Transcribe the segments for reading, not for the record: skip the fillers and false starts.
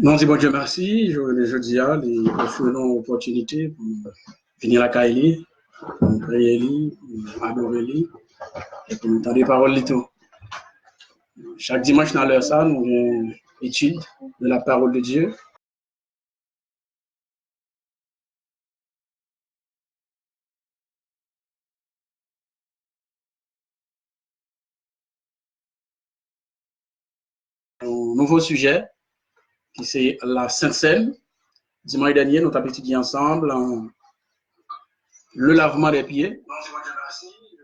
Non, dis bon Dieu merci. Je dis à les offrir une opportunité pour venir à Kaili, pour prier, pour adorer, et pour entendre les paroles et tout. Chaque dimanche dans l'heure ça, nous avons étude de la parole de Dieu. Un nouveau sujet qui c'est la Sainte Seine. Dimanche dernier, nous avons étudié ensemble le lavement des pieds.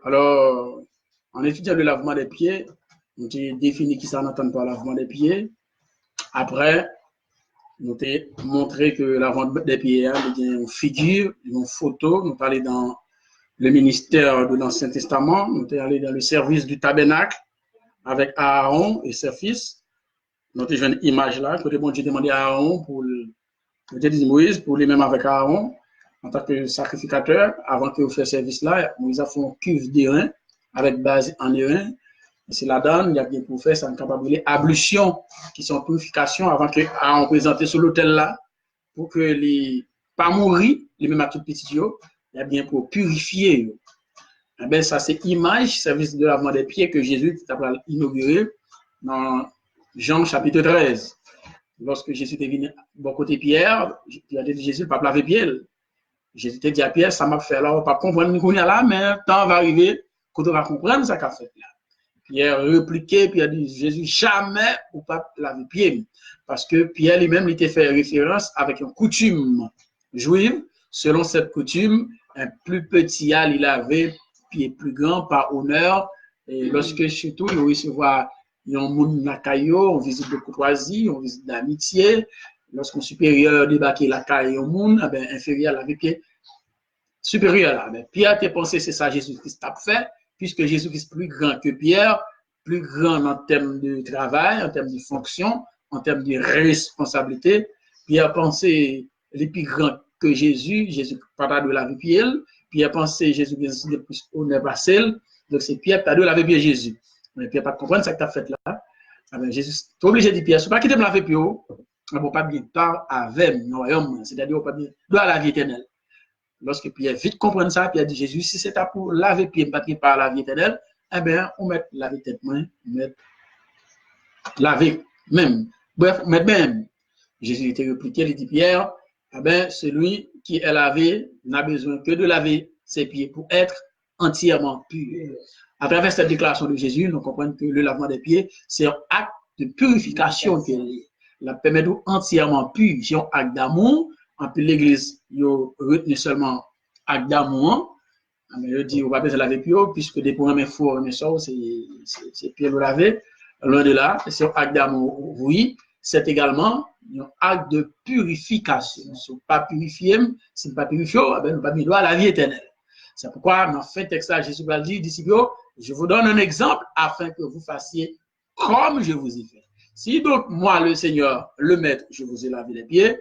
Alors, en étudiant le lavement des pieds, nous avons défini qui ça n'entend pas lavement des pieds. Après, nous avons montré que lavement des pieds, il y a une figure, une photo. Nous parlons dans le ministère de l'Ancien Testament. Nous sommes allés dans le service du tabernacle avec Aaron et ses fils. Nous avons une image là, que bon Dieu demandait à Aaron pour Moïse, pour lui-même avec Aaron, en tant que sacrificateur, avant que vous fassiez service là, Moïse a fait une cuve d'airain avec base en airain. C'est la donne, il y a bien pour faire, ça capable de ablution, qui sont purification avant que Aaron présente sur l'autel là, pour que les pas mourir, les mêmes à tout petit yo, il y a bien pour purifier. Eh bien, ça c'est image, service de lavement des pieds que Jésus a inauguré dans Jean chapitre 13. Lorsque Jésus est venu bon côté Pierre, il a dit Jésus ne pas laver pied. Jésus a dit à Pierre, ça m'a fait là, on ne pas comprendre qu'on est là, mais le temps va arriver quand on va comprendre ça qu'a fait là. Pierre répliquait, puis a dit Jésus, jamais ou pas laver pied. Parce que Pierre lui-même, il était fait référence avec une coutume juive. Selon cette coutume, un plus petit il avait pied plus grand par honneur. Et lorsque surtout, il recevoir un monde na caillou, on visite de courtoisie, on visite d'amitié. Lorsqu'un supérieur débarquait la caille au monde, eh bien, inférieur laver pied supérieur là. Mais Pierre t'a pensé c'est ça Jésus-Christ a fait, puisque Jésus-Christ est plus grand que Pierre, plus grand en termes de travail, en termes de fonction, en termes de responsabilité. Pierre pensait les plus grands que Jésus, Jésus pas de laver pied, Pierre pensait Jésus-Christ est plus honneur passé, donc c'est Pierre qui a de laver pied Jésus. Mais Pierre pas comprendre ça que tu as fait là. Ah ben Jésus, tu es obligé de dire Pierre, si tu pas quitter me laver pied, on ne pas bien part avec le royaume, c'est-à-dire on pas bien doit la vie éternelle. Lorsque Pierre vite comprend ça, Pierre dit Jésus, si c'est pour laver pied, pas par la vie éternelle, eh bien, on met laver tête main, met laver même. Bref, met même. Jésus était répliqué, il dit Pierre, eh bien, celui qui est lavé n'a besoin que de laver ses pieds pour être entièrement pur. À travers cette déclaration de Jésus, nous comprenons que le lavement des pieds, c'est un acte de purification qui la permet d'être entièrement pur. C'est un acte d'amour. En plus, l'Église, il retenu seulement acte d'amour. Mais je dis, on va pas besoin de laver pied, puisque des premiers fois, c'est pied le laver. Loin de là, c'est un acte d'amour, oui. C'est également un acte de purification. Si on ne pas purifié, si on ne pas purifié, on ne pas droit à la vie éternelle. C'est pourquoi, dans fin de texte, Jésus va dire, disciples, je vous donne un exemple afin que vous fassiez comme je vous ai fait. Si donc, moi, le Seigneur, le Maître, je vous ai lavé les pieds,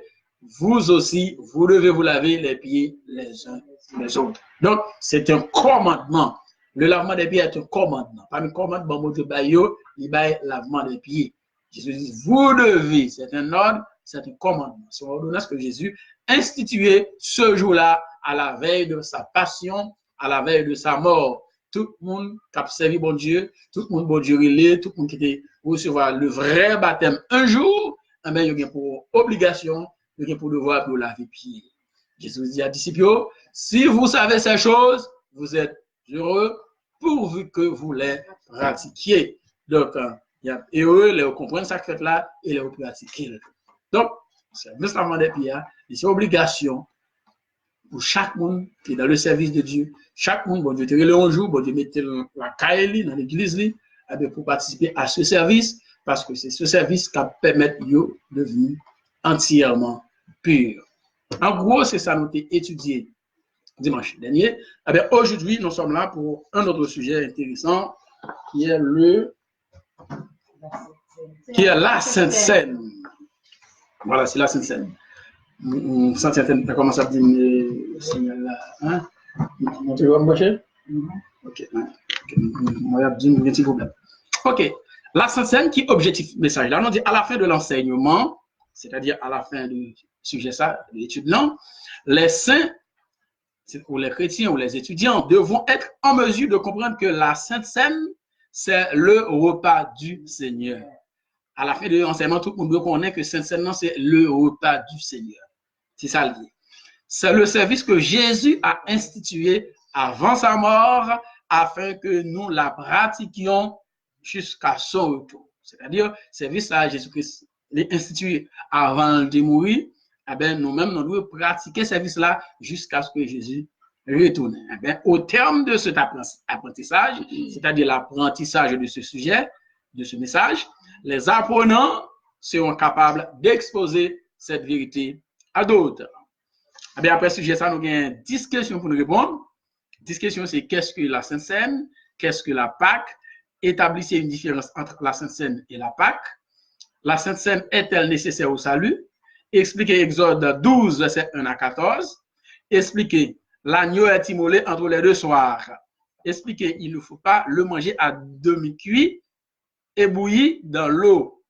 vous aussi, vous devez vous laver les pieds les uns les autres. Donc, c'est un commandement. Le lavement des pieds est un commandement. Parmi les commandements, il y a lavement des pieds. Jésus dit, vous devez, c'est un ordre, c'est un commandement. C'est une ordonnance que Jésus institué ce jour-là à la veille de sa passion, à la veille de sa mort. Tout le monde qui a servi bon Dieu, tout le monde bon Dieu relais, tout le monde qui était recevoir le vrai baptême un jour, eh bien, il y a pour obligation, il y a pour devoir pour laver pieds. Jésus dit à disciples, si vous savez ces choses, vous êtes heureux pourvu que vous les pratiquiez. Donc, il y a heureux, les comprendre ça que fait là et les pratiquer. Donc, c'est le lavement des pieds, c'est obligation pour chaque monde qui est dans le service de Dieu. Chaque monde, bon Dieu te relève un jour, bon Dieu mette la caille dans l'église pour participer à ce service, parce que c'est ce service qui permet de devenir entièrement pur. En gros, c'est ça nous avons étudié dimanche dernier. Eh bien, aujourd'hui, nous sommes là pour un autre sujet intéressant qui est la Sainte Seine. Voilà, c'est la Sainte Seine. Sans certaines, comment ça dit, Seigneur là, hein? Montez-vous à me ok. Ok. La Sainte Seine qui objectif message là, on dit à la fin de l'enseignement, c'est-à-dire à la fin du sujet ça, de l'étude non, les saints, ou les chrétiens ou les étudiants devront être en mesure de comprendre que la Sainte Seine, c'est le repas du Seigneur. À la fin de l'enseignement, tout le monde doit connaître que Sainte Seine, c'est le repas du Seigneur. C'est ça le dit. C'est le service que Jésus a institué avant sa mort afin que nous la pratiquions jusqu'à son retour. C'est-à-dire, service à Jésus-Christ est institué avant de mourir. Eh bien, nous-mêmes, nous devons pratiquer ce service-là jusqu'à ce que Jésus retourne. Eh bien, au terme de cet apprentissage, c'est-à-dire l'apprentissage de ce sujet, de ce message, les apprenants seront capables d'exposer cette vérité à d'autres. Eh bien, après ce sujet, ça, nous avons 10 questions pour nous répondre. 10 questions, c'est qu'est-ce que la Sainte Seine? Qu'est-ce que la Pâque? Établissez une différence entre la Sainte Seine et la Pâque. La Sainte Seine est-elle nécessaire au salut? Expliquez Exode 12, verset 1 à 14. Expliquez l'agneau est immolé entre les deux soirs. Expliquez il ne faut pas le manger à demi-cuit et bouilli dans l'eau.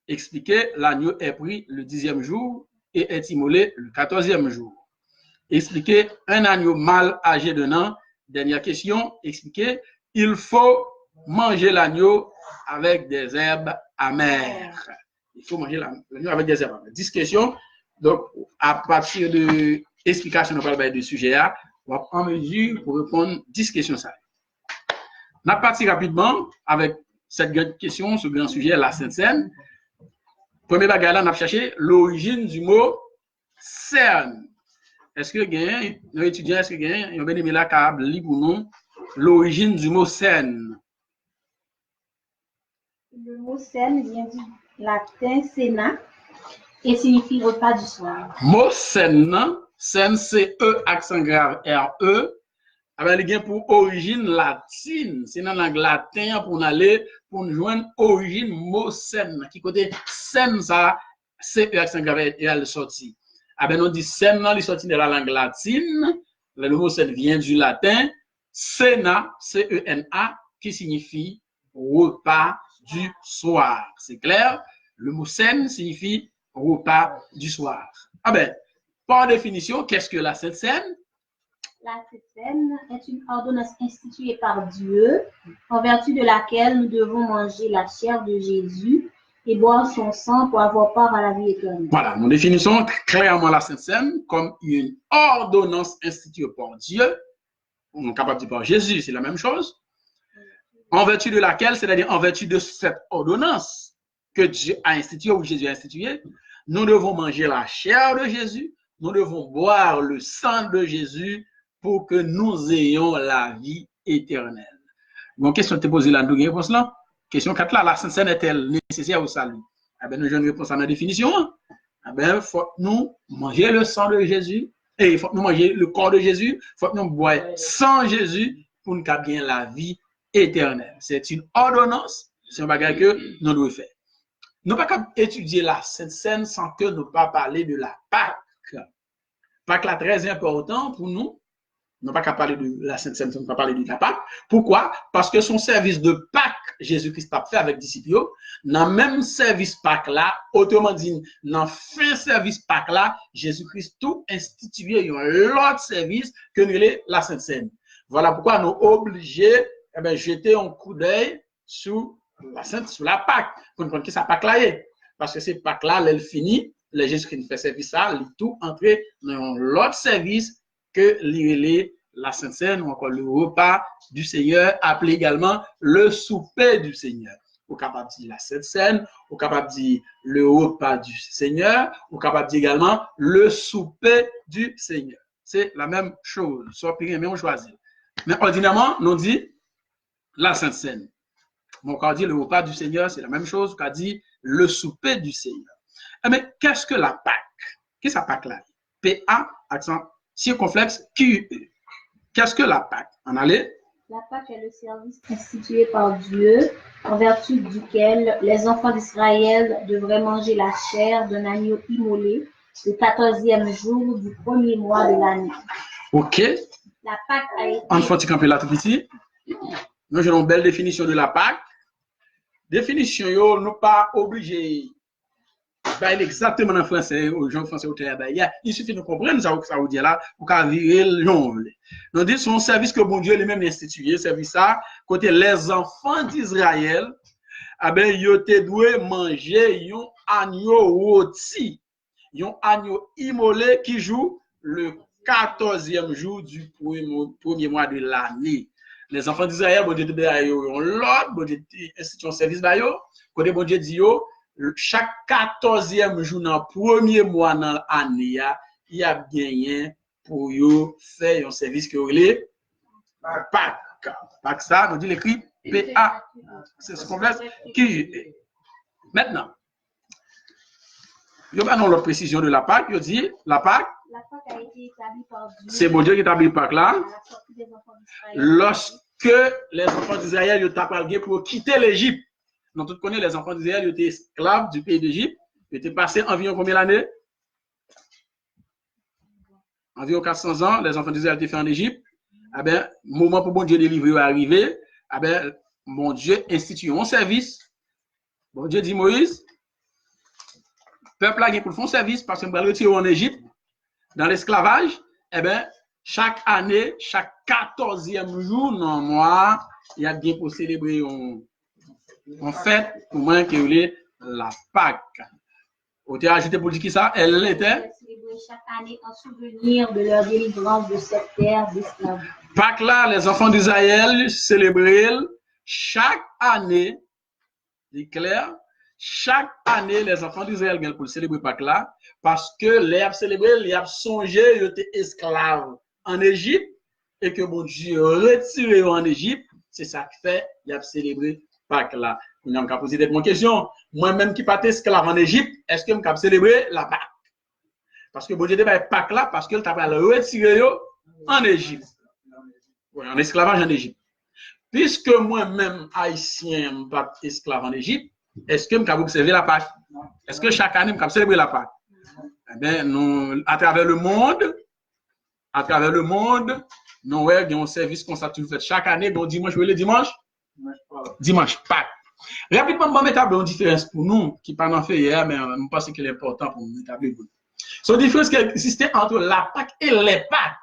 Expliquez l'agneau est pris le 10e jour et est immolé le 14e jour. Expliquez un agneau mâle âgé d'un an. Dernière question, expliquez il faut manger l'agneau avec des herbes amères. Il faut manger l'agneau avec des herbes amères. 10 questions. Donc, à partir de l'explication de sujet, on va en mesure pour répondre 10 questions. On a parti rapidement avec cette grande question, ce grand sujet, la Sainte Seine. Premier bagage là, on a cherché l'origine du mot cerne. Est-ce que nos étudiants, est-ce que ils ont bien aimé la câble libre ou non l'origine du mot cerne? Le mot cerne vient du latin cena et signifie repas du soir. Mot cerne, cerne c'est E accent grave R-E. Il y a pour origine latine. C'est dans la langue latine pour aller pour nous joindre origine mot cerne. Qui côté cerne ça, c'est E accent grave R sorti. On dit cerne, il sorti de la langue latine. Le mot cerne vient du latin. Cena, C-E-N-A, qui signifie repas du soir. C'est clair? Le mot cerne signifie repas du soir. Par définition, qu'est-ce que la Sainte Seine? La Sainte Seine est une ordonnance instituée par Dieu, en vertu de laquelle nous devons manger la chair de Jésus et boire son sang pour avoir part à la vie éternelle. Voilà, nous définissons clairement la Sainte Seine comme une ordonnance instituée par Dieu, on est capable de dire par Jésus, c'est la même chose, en vertu de laquelle, c'est-à-dire en vertu de cette ordonnance que Dieu a instituée ou Jésus a instituée, nous devons manger la chair de Jésus, nous devons boire le sang de Jésus pour que nous ayons la vie éternelle. Bon, question te posée là, nous avons une réponse là. Question 4 là, la Sainte Seine est-elle nécessaire au salut? Nous avons une réponse à la définition. Il faut que nous manger le sang de Jésus, et il faut que nous manger le corps de Jésus, il faut que nous boire sans Jésus pour nous gagner la vie éternelle. C'est une ordonnance, c'est un bagage que nous devons faire. Nous ne pouvons pas étudier la Sainte Seine sans que nous ne pas parler de la Pâque. Pâque là très important pour nous. Nous ne pouvons pas parler de la Sainte Seine, nous ne pouvons pas parler de la Pâque. Pourquoi? Parce que son service de Pâque, Jésus-Christ a fait avec disciples, dans le même service Pâque là, autrement dit, dans le fin service Pâque là, Jésus-Christ tout institué un autre service que nous la Sainte Seine. Voilà pourquoi nous sommes obligés de jeter un coup d'œil sur la Pâque, pour comprendre que ça Pâque là est. Parce que c'est Pâque là, elle finit, le Jésus-Christ fait service ça, il tout entrer dans l'autre service que la Sainte Seine ou encore le repas du Seigneur, appelé également le souper du Seigneur. Ou capable de dire la Sainte Seine, ou capable de dire le repas du Seigneur, ou capable de dire également le souper du Seigneur. C'est la même chose, soit pire, mais on choisit. Mais ordinairement, on dit la Sainte Seine. Donc, quand on dit le repas du Seigneur, c'est la même chose qu'on dit le souper du Seigneur. Mais qu'est-ce que la Pâque? Qu'est-ce que la Pâque là? P-A, accent circonflexe, Q-U. Qu'est-ce que la Pâque? En allez? La Pâque est le service institué par Dieu, en vertu duquel les enfants d'Israël devraient manger la chair d'un agneau immolé le 14e jour du premier mois de l'année. OK. La Pâque a été... En faut camper là tout petit. Nous avons une belle définition de la Pâque. Définition, nous pas obligés bah, exactement en français, aux gens français au théâtre. Il suffit de comprendre ça, ça veut dire là, pour qu'à virer le nom. Donc, c'est un service que bon Dieu lui-même institué, service ça, côté les enfants d'Israël, ah ben, ils étaient doués manger un agneau rôti, un agneau immolé qui joue le 14e jour du premier mois de l'année. Les enfants d'Israël, bon Dieu, ont l'ordre, bon Dieu, institué un service d'ailleurs, côté bon Dieu dit, chaque 14e jour dans le premier mois dans l'année, il y a gagné pour faire un service que vous voulez, Pâques. Pâques, ça, on dit l'écrit P-A. C'est ce qu'on fait. Maintenant, il y a l'autre précision de la Pâque, il dit la Pâque. La Pâque a été établie par Dieu. C'est bon Dieu qui établit Pâques là. Lorsque les enfants d'Israël ont appelé pour quitter l'Égypte. Nous tous connaissons les enfants d'Israël, ils étaient esclaves du pays d'Égypte. Ils étaient passés environ combien d'années? Environ 400 ans, les enfants d'Israël étaient faits en Égypte. Eh bien, moment pour bon Dieu délivrer est arrivé. Eh bien, mon Dieu institue un service. Bon Dieu dit Moïse, peuple là, pour faire un service parce qu'on va le retirer en Égypte, dans l'esclavage. Eh bien, chaque année, chaque 14e jour, non, mois, il y a bien pour célébrer en fait, pour moi, qui est la Pâque. Au théâtre, ajouté pour dire qui ça? Elle était? Célébrer chaque année en souvenir de leur délivrance de cette terre d'esclavage. Pâques là, les enfants d'Israël célébraient chaque année, c'est clair, chaque année, les enfants d'Israël viennent pour célébrer Pâques là, parce que les ont célébré, les ont songé, ils étaient esclaves en Égypte, et que mon Dieu retiré en Égypte, c'est ça qui fait, ils ont célébré Pâques là. On a posé des questions. Moi-même qui pas esclave en Égypte, est-ce que je peux célébrer la Pâque? Parce que bon Dieu dit Pâques là, parce que le t'a retiré en Égypte. Oui, en esclavage en Égypte. Puisque moi-même, haïtien, pas esclave en Égypte, est-ce que je peux observer la Pâque? Est-ce que chaque année, je peux célébrer la Pâque? Eh bien, nous, à travers le monde, nous avons un service qu'on s'est fait chaque année, donc dimanche, le dimanche? Dimanche, Pâques. Rapidement, je vais établir une différence pour nous, qui pas en fait hier, mais je pense qu'il est important pour nous établir. C'est une différence qui existe entre la Pâque et les Pâques.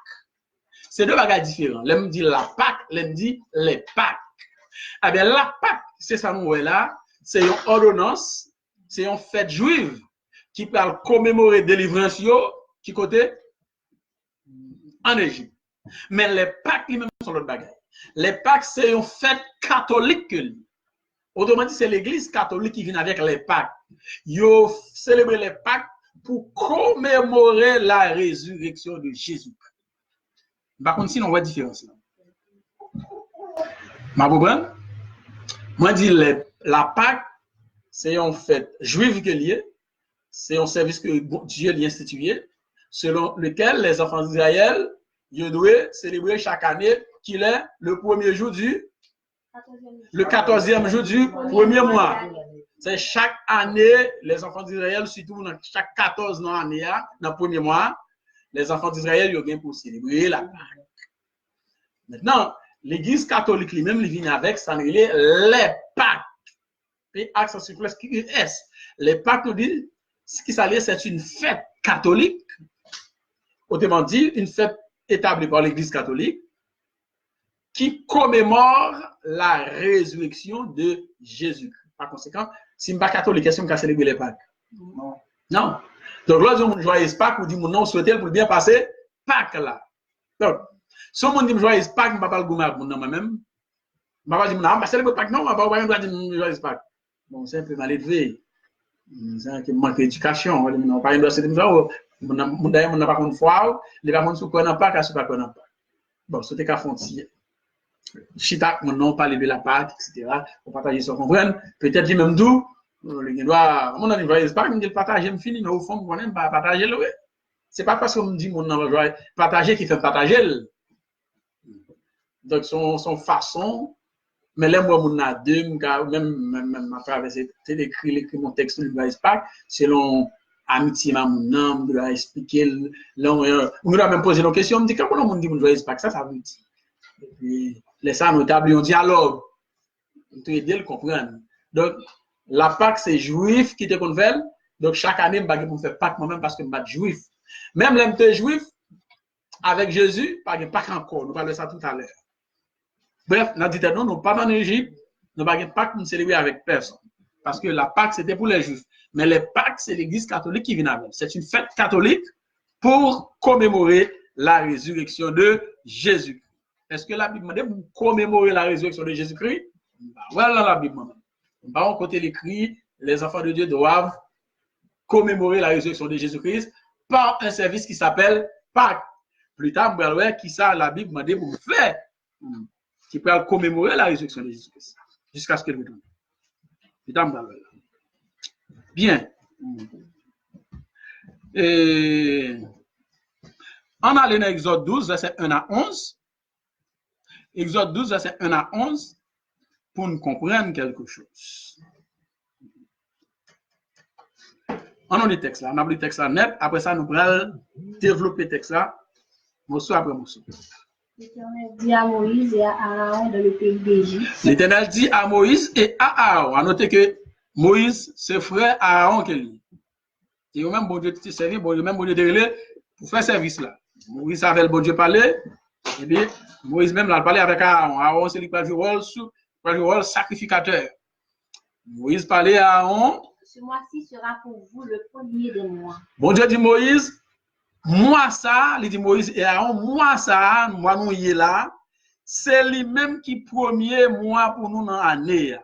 C'est deux bagages différents. L'un dit la Pâque, l'un dit les Pâques. Eh bien, la Pâque, c'est ça nous là, c'est une ordonnance, c'est une fête juive qui peut commémorer délivrance qui côté en Égypte. Mais les Pâques, ils même sont l'autre bagage. Les Pâques, c'est une fête catholique. Autrement dit, c'est l'église catholique qui vient avec les Pâques. Ils célèbrent les Pâques pour commémorer la résurrection de Jésus. Par contre, sinon, on voit la différence. Ma comprendre? Moi, je dis la Pâque, c'est une fête juive que liée, c'est un service que Dieu a institué, selon lequel les enfants d'Israël doivent célébrer chaque année, qu'il est le premier jour le 14e jour du premier mois. C'est chaque année, les enfants d'Israël, surtout dans chaque 14 années, dans le premier mois, les enfants d'Israël, ils viennent pour célébrer la Pâque. Maintenant, l'église catholique lui-même, il vient avec, ça nous dit les Pâques. Et accent sur plus QS. Les Pâques nous disent, ce qui s'allie, c'est une fête catholique. Autrement dit, une fête établie par l'église catholique qui commémore la résurrection de Jésus. Par conséquent, si je ne suis pas catholique, est-ce que je peux célébrer les Pâques? Non. Non. Donc, là, on joyeuse Pâques, on dit mon nom souhaité pour bien passer Pâques là. Donc, si on dit joyeuse Pâques, je ne vais pas le goûter mon nom moi-même. Je ne vais pas dire, non, je vais célébrer Pâques, non, je ne vais pas dire joyeuse Pâques. Bon, c'est un peu mal élevé. C'est un manque d'éducation. On ne va pas dire, on n'a pas de foi, les gens ne connaissent pas, ils ne connaissent pas. Bon, c'était qu'à fond. Chita, mon nom, parler de la Pâque, etc. Pour partager ça, comprendre. Peut-être même d'où, il doit, mon ami joyeuse Pâques, il me dit partager, me finit, mais au fond, on n'aime pas partager le. C'est pas parce qu'on me dit mon nom joyeuse partager qui fait partager. Donc, son façon, mais là, moi, mon a deux, même à travers écrit mon texte de joyeuse Pâques, selon amitié, mon nom, je dois expliquer. On doit même poser une question, on me dit, comment on dit mon joyeuse Pâques, ça veut dire. Et puis, les ça, nous établissons un dialogue. Nous aider le comprendre. Donc, la Pâque, c'est juif qui te convient, Donc, chaque année, je ne fais pas moi-même parce que je suis juif. Même les m'étais juif, avec Jésus, pas de Pâques encore. Nous parlons de ça tout à l'heure. Bref, nous dit non, nous pas en Égypte, nous pas de Pâques nous célébrer avec personne. Parce que la Pâques, c'était pour les juifs. Mais les Pâques, c'est l'église catholique qui vient avec. C'est une fête catholique pour commémorer la résurrection de Jésus. Est-ce que la Bible demande pour commémorer la résurrection de Jésus-Christ? Voilà la Bible. Par côté l'écrit, les enfants de Dieu doivent commémorer la résurrection de Jésus-Christ par un service qui s'appelle Pâques. Plus tard, on va qui ça la Bible demande pour faire, qui peut commémorer la résurrection de Jésus-Christ jusqu'à ce qu'elle retourne. Plus tard, bien. Et on a dans Exode 12, verset 1 à 11. Exode 12, verset 1 à 11, pour nous comprendre quelque chose. On a le texte là, on a le texte là net. Après ça, nous allons développer le texte là, morceau après morceau. L'Éternel dit à Moïse et à Aaron dans le pays d'Égypte. L'Éternel dit à Moïse et à Aaron. À noter que Moïse, c'est frère Aaron qui est. Et même bon Dieu te servi, même bon Dieu te pour faire service là. Moïse avait le bon Dieu parler, et bien Moïse même là parlait avec Aaron. Aaron c'est lui qui a joué le rôle sacrificateur. Moïse parlait à Aaron. Ce mois-ci sera pour vous le premier des mois. Bon Dieu dit Moïse, moi ça, il dit Moïse et Aaron, moi ça, moi nous y est là, c'est lui-même qui premier mois pour nous dans l'année.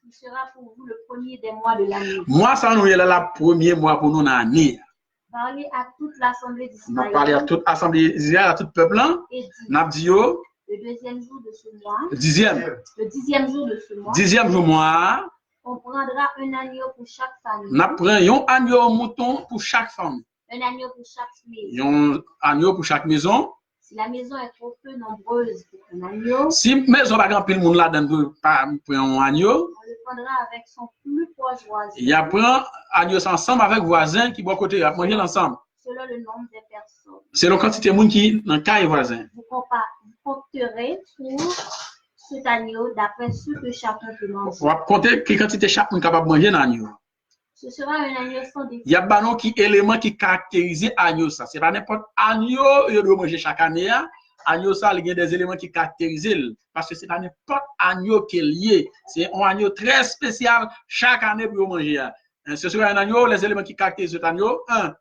Il sera pour vous le premier des mois de l'année. Moi ça nous y est là, le premier mois pour nous dans l'année. Parlez à toute l'assemblée d'Israël. On parler à toute l'assemblée d'Israël, à tout le peuple. Et dit, le deuxième jour de ce mois. Le dixième jour de ce mois. Dixième jour mois. On prendra un agneau pour chaque famille. Nous prenons un agneau mouton pour chaque femme. Un agneau pour chaque maison. Un agneau pour chaque maison. Si la maison est trop peu nombreuse pour un agneau. Si maison pas grand pile monde là-dedans pas prendre un agneau. On le prendra avec son plus proche voisin. Il prend agneau ensemble avec voisin qui boit côté, il manger ensemble. Selon le nombre de personnes. Selon la quantité de monde qui dans cas voisin. Vous compterez pour cet agneau d'après ce que chacun peut manger. On va compter quelle quantité chaque monde capable de manger dans l'agneau. Ce sera un agneau sans défaut. Il y a banon qui élément qui caractérise l'agneau ça. C'est pas n'importe agneau il doit manger chaque année. Agneau ça il y a des éléments qui caractérisent parce que c'est pas n'importe agneau qui est lié. C'est un agneau très spécial chaque année pour manger. Ce sera un agneau les éléments qui caractérisent cet agneau. Un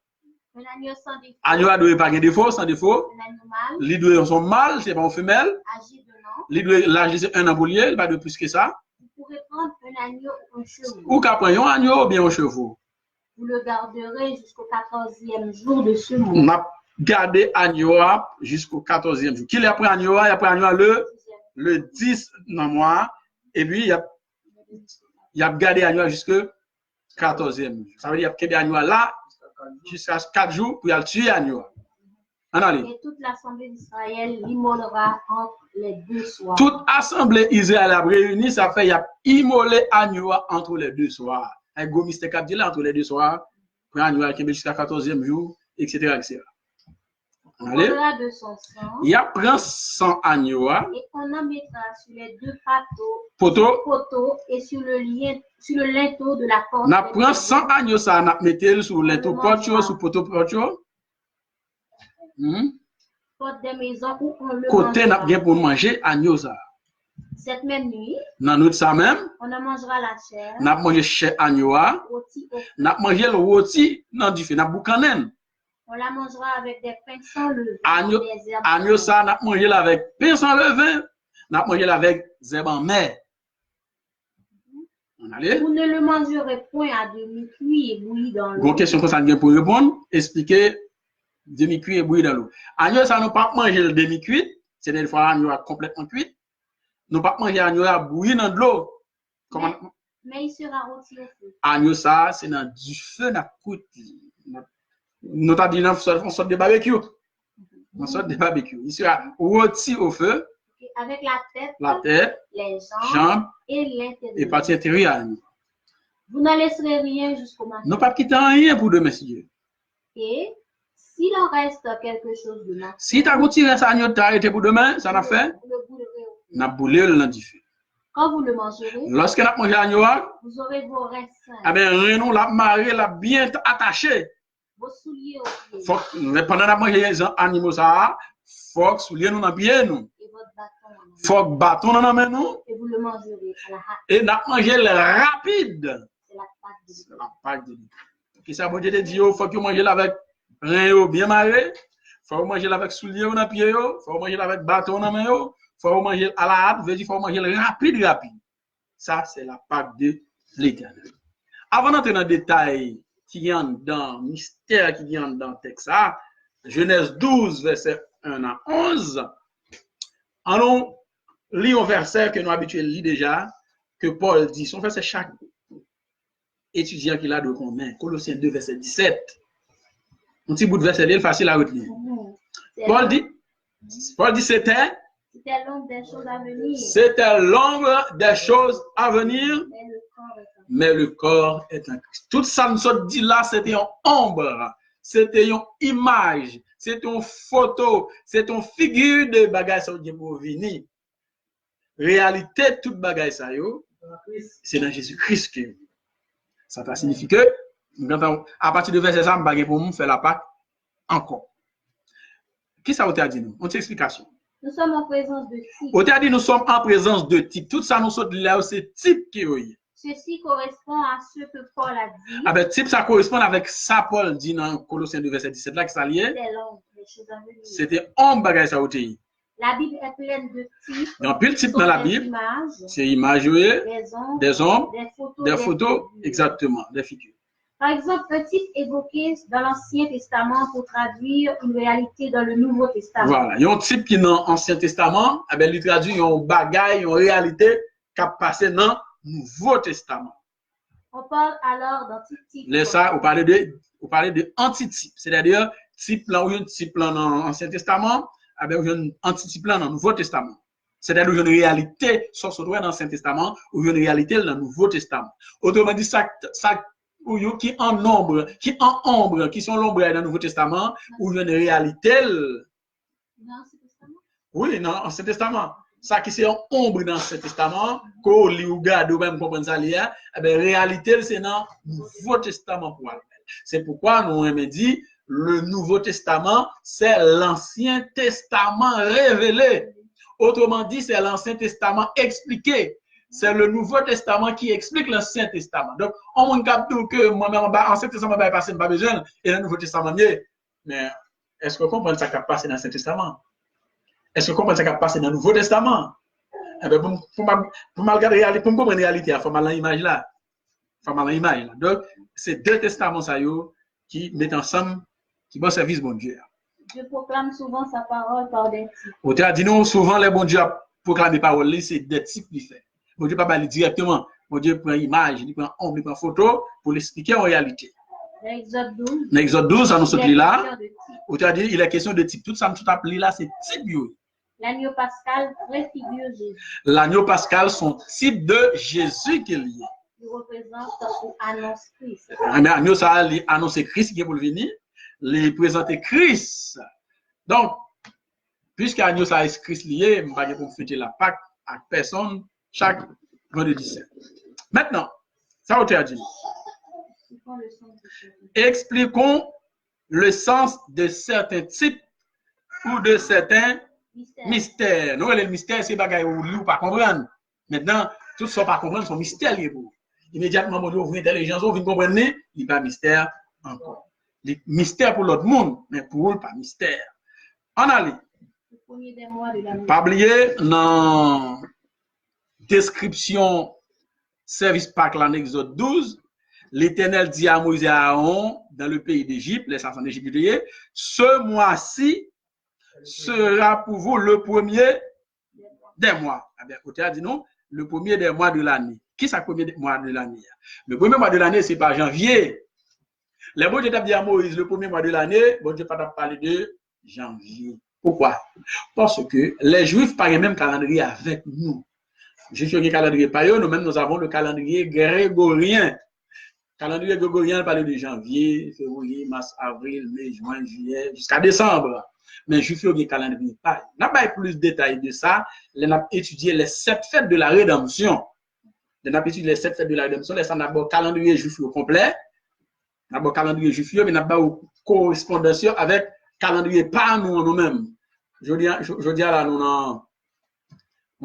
agneau sans défaut. Agneau doit pas de défaut, sans défaut. Un agneau mâle. Il doit son mâle, c'est pas une femelle. Âgé de an. Il doit l'âge c'est un an boulier, il pas de plus que ça. Vous pourrez prendre un agneau ou un chevaux. Ou qu'à prendre un agneau ou bien un chevaux. Vous le garderez jusqu'au 14e jour de ce mois. On a gardé agneau jusqu'au 14e jour. Qu'il y a pris agneau, il y a pris agneau le 10 dans le mois. Et puis, il a gardé agneau jusqu'au 14e jour. Ça veut dire qu'il y a agneau là jusqu'à 4 jours pour y aller tuer agneau. Et toute l'assemblée d'Israël l'immolera entre les deux soirs. Toute assemblée Israël a réuni, ça fait y a immolé agneau entre les deux soirs. Un gros mystère qui dit là entre les deux soirs, pour agneau qui est jusqu'à 14e jour, etc. etc. On prendra de son sang. Il y a pris 100 agneaux. Et on en mettra sur les deux poteaux et sur le linteau de la porte. On prend 100 agneaux, ça, on met sur le linteau porte, sur poteau porte. Porte des maisons où on le côté n'a bien pour manger agneau ça. Cette même nuit, dans notre ça même, on en mangera la chair. N'a mangé chair agneau, n'a mangé le rôti dans du feu, n'a boucanen. On la mangera avec des pains sans levain. Agneau ça n'a mangé avec pain sans levain, n'a mangé avec zèbre en mer. Vous ne le mangerez point à demi-cuit et bouilli dans l'eau. Une question que ça vient pour répondre, expliquer demi-cuit et bouilli dans l'eau. Agneau ça nous pas manger le demi-cuit, c'est des fois agneau complètement cuit. Nous pas manger agneau à bouillir dans de l'eau. Mais il sera rôti au feu. Agneau ça c'est dans du feu n'a coûte. Nous t'as dit dans une sorte de barbecue. Une sorte de barbecue. Il sera rôti au feu. Avec la tête, les jambes et l'intérieur. Et partie intérieure. Vous ne laisserez rien jusqu'au matin. Nous pas quitter rien pour demain, Dieu. Et s'il en reste quelque chose de matin. Si tu as retiré ça, tu as arrêté pour demain, ça n'a fait. N'a boulé le du feu. Quand vous le mangerez, lorsque nous mangé l'agneau, vous aurez vos restes sains, eh bien, nous la marée, la bien attaché. vos souliers aux pieds Mais pendant que nous mangé les animaux, ça, faut que souliers nous dans pied nous. et votre bâton en main. Faut que bâton dans main nous. Et vous le mangerez à la hâte. Et nous mangé le rapide. C'est la Pâque de Dieu. C'est la Pâque de Dieu. Qui ça, bon Dieu te dit, il faut que vous mangez avec rein bien marré. Faut que vous mangez avec souliers dans pied. Faut que vous mangez avec bâton dans main. Faut que vous mangez à la hâte. Veut dire, faut manger le rapide, rapide. Ça, c'est la Pâque de l'Éternel. Avant d'entrer dans le détail qui y a dans mystère qui y a dans le texte, Genèse 12, verset 1 à 11, allons lire un verset que nous habitués à lire déjà, que Paul dit, son verset chaque étudiant qu'il a de combien, Colossiens 2, verset 17. Un petit bout de verset, il facile à retenir. Paul dit, c'était l'ombre des choses à venir. C'était l'ombre des choses à venir, mais le corps est un Christ. Tout ça nous dit là, c'était une ombre, c'était une image, c'était une photo, c'était une figure de bagaille ça pour venir. Réalité, toute bagaille ça c'est dans Jésus-Christ que ça signifie que à partir de verset ça, je vais pour nous faire la Pâque encore. Qui ça vous a dit nous? On explication. Nous sommes en présence de type. On t'a dit nous sommes en présence de type. Tout ça nous sommes là, c'est type qui est. Ceci correspond à ce que Paul a dit. Ah ben, type, ça correspond avec ça, Paul dit dans Colossiens 2, verset 17, là, que ça lié. C'était un bagage à ôter. La Bible est pleine de types. Il y a un pile type dans la Bible. C'est image, des ombres, des photos, exactement, des figures. Par exemple, un type évoqué dans l'Ancien Testament pour traduire une réalité dans le Nouveau Testament. Voilà, il y a un type qui dans l'Ancien Testament, eh ben, il traduit un bagage, une réalité qui a passé dans le Nouveau Testament. On parle alors d'antitype. Ça, on parlait de antitype, c'est-à-dire type là où il y a un type là dans l'Ancien Testament, eh ben, il y a un antitype là dans le Nouveau Testament. C'est-à-dire qu'il y a une réalité sur ce dans l'Ancien Testament, ou il y a une réalité dans le Nouveau Testament. Autrement dit, ça qui en ombre, qui sont l'ombre dans le Nouveau Testament, ou il y a une réalité. Dans l'Ancien Testament? Oui, dans l'Ancien Testament. Ça qui c'est en ombre dans l'Ancien Testament, qu'on lit ou garde ou même comprendre ça, eh bien, réalité, c'est dans le Nouveau Testament pour elle. C'est pourquoi nous avons dit, le Nouveau Testament, c'est l'Ancien Testament révélé. Autrement dit, c'est l'Ancien Testament expliqué. C'est le Nouveau Testament qui explique l'Ancien Testament. Donc, on ne capte que moi-même, l'Ancien Testament va passer, pas besoin, et le Nouveau Testament mieux. Mais est-ce que vous comprenez ça qui a passé dans l'Ancien Testament? Est-ce que vous comprenez ça qui a passé dans le Nouveau Testament? Eh bien, pour comprendre la réalité, il faut mal l'image là. Il faut mal l'image là. Donc, c'est deux testaments ça, qui mettent ensemble, qui vont service bon Dieu. Dieu proclame souvent sa parole par des types. Au théâtre, dis-nous, souvent, les bons dieux proclament les paroles, c'est des types qui fait. Bon Dieu ne peut pas aller directement. Bon Dieu prend image, il prend ombre, il prend photo pour l'expliquer en réalité. L'Exode 12. L'Exode 12, ça nous saute là. Au théâtre, il est question de type. Tout ça, tout appelé là, c'est type. L'agneau pascal préfigure Jésus. L'agneau pascal, son type de Jésus qui est lié. Il représente ou annonce Christ. Mais l'agneau, ça annonce Christ qui est pour le venir. Il présente Christ. Donc, puisque l'agneau, ça est Christ lié, je ne vais pas pour fêter la Pâque à personne chaque vendredi saint. Maintenant, ça vous a dit. Expliquons le sens de certains types ou de certains mystères. Nous, le mystère, c'est bagaille ou ne pas comprendre. Maintenant, tout ce qu'on ne pas comprendre sont mystères. Immédiatement, on ouvre l'intelligence, on vient comprendre, il n'y a pas mystère encore. Les mystères pour l'autre monde, mais pour eux, pas mystère. On allait. Pas oublier, dans description service Pâques en Exode 12, l'Éternel dit à Moïse et à Aaron dans le pays d'Égypte, les enfants d'Égypte, ce mois-ci sera pour vous le premier des mois. Eh bien, côté a dit non, le premier des mois de l'année. Qui est le premier mois de l'année? Le premier mois de l'année, c'est pas janvier. Les bon Dieu t'a dit à Moïse, le premier mois de l'année, bon Dieu pas parler de janvier. Pourquoi? Parce que les Juifs parlent même calendrier avec nous. Juste le calendrier païen, nous-mêmes, nous avons le calendrier grégorien. Calendrier grégorien parle de janvier, février, mars, avril, mai, juin, juillet, jusqu'à décembre. Mais juif yo gen calendrier païen. N'a pas plus de détails de ça, on a étudié les 7 fêtes de la rédemption. On a étudié les 7 fêtes de la rédemption, les d'abord calendrier juif au complet. D'abord calendrier juif mais n'a pas correspondance avec calendrier pas nous-mêmes. Je dis là nous en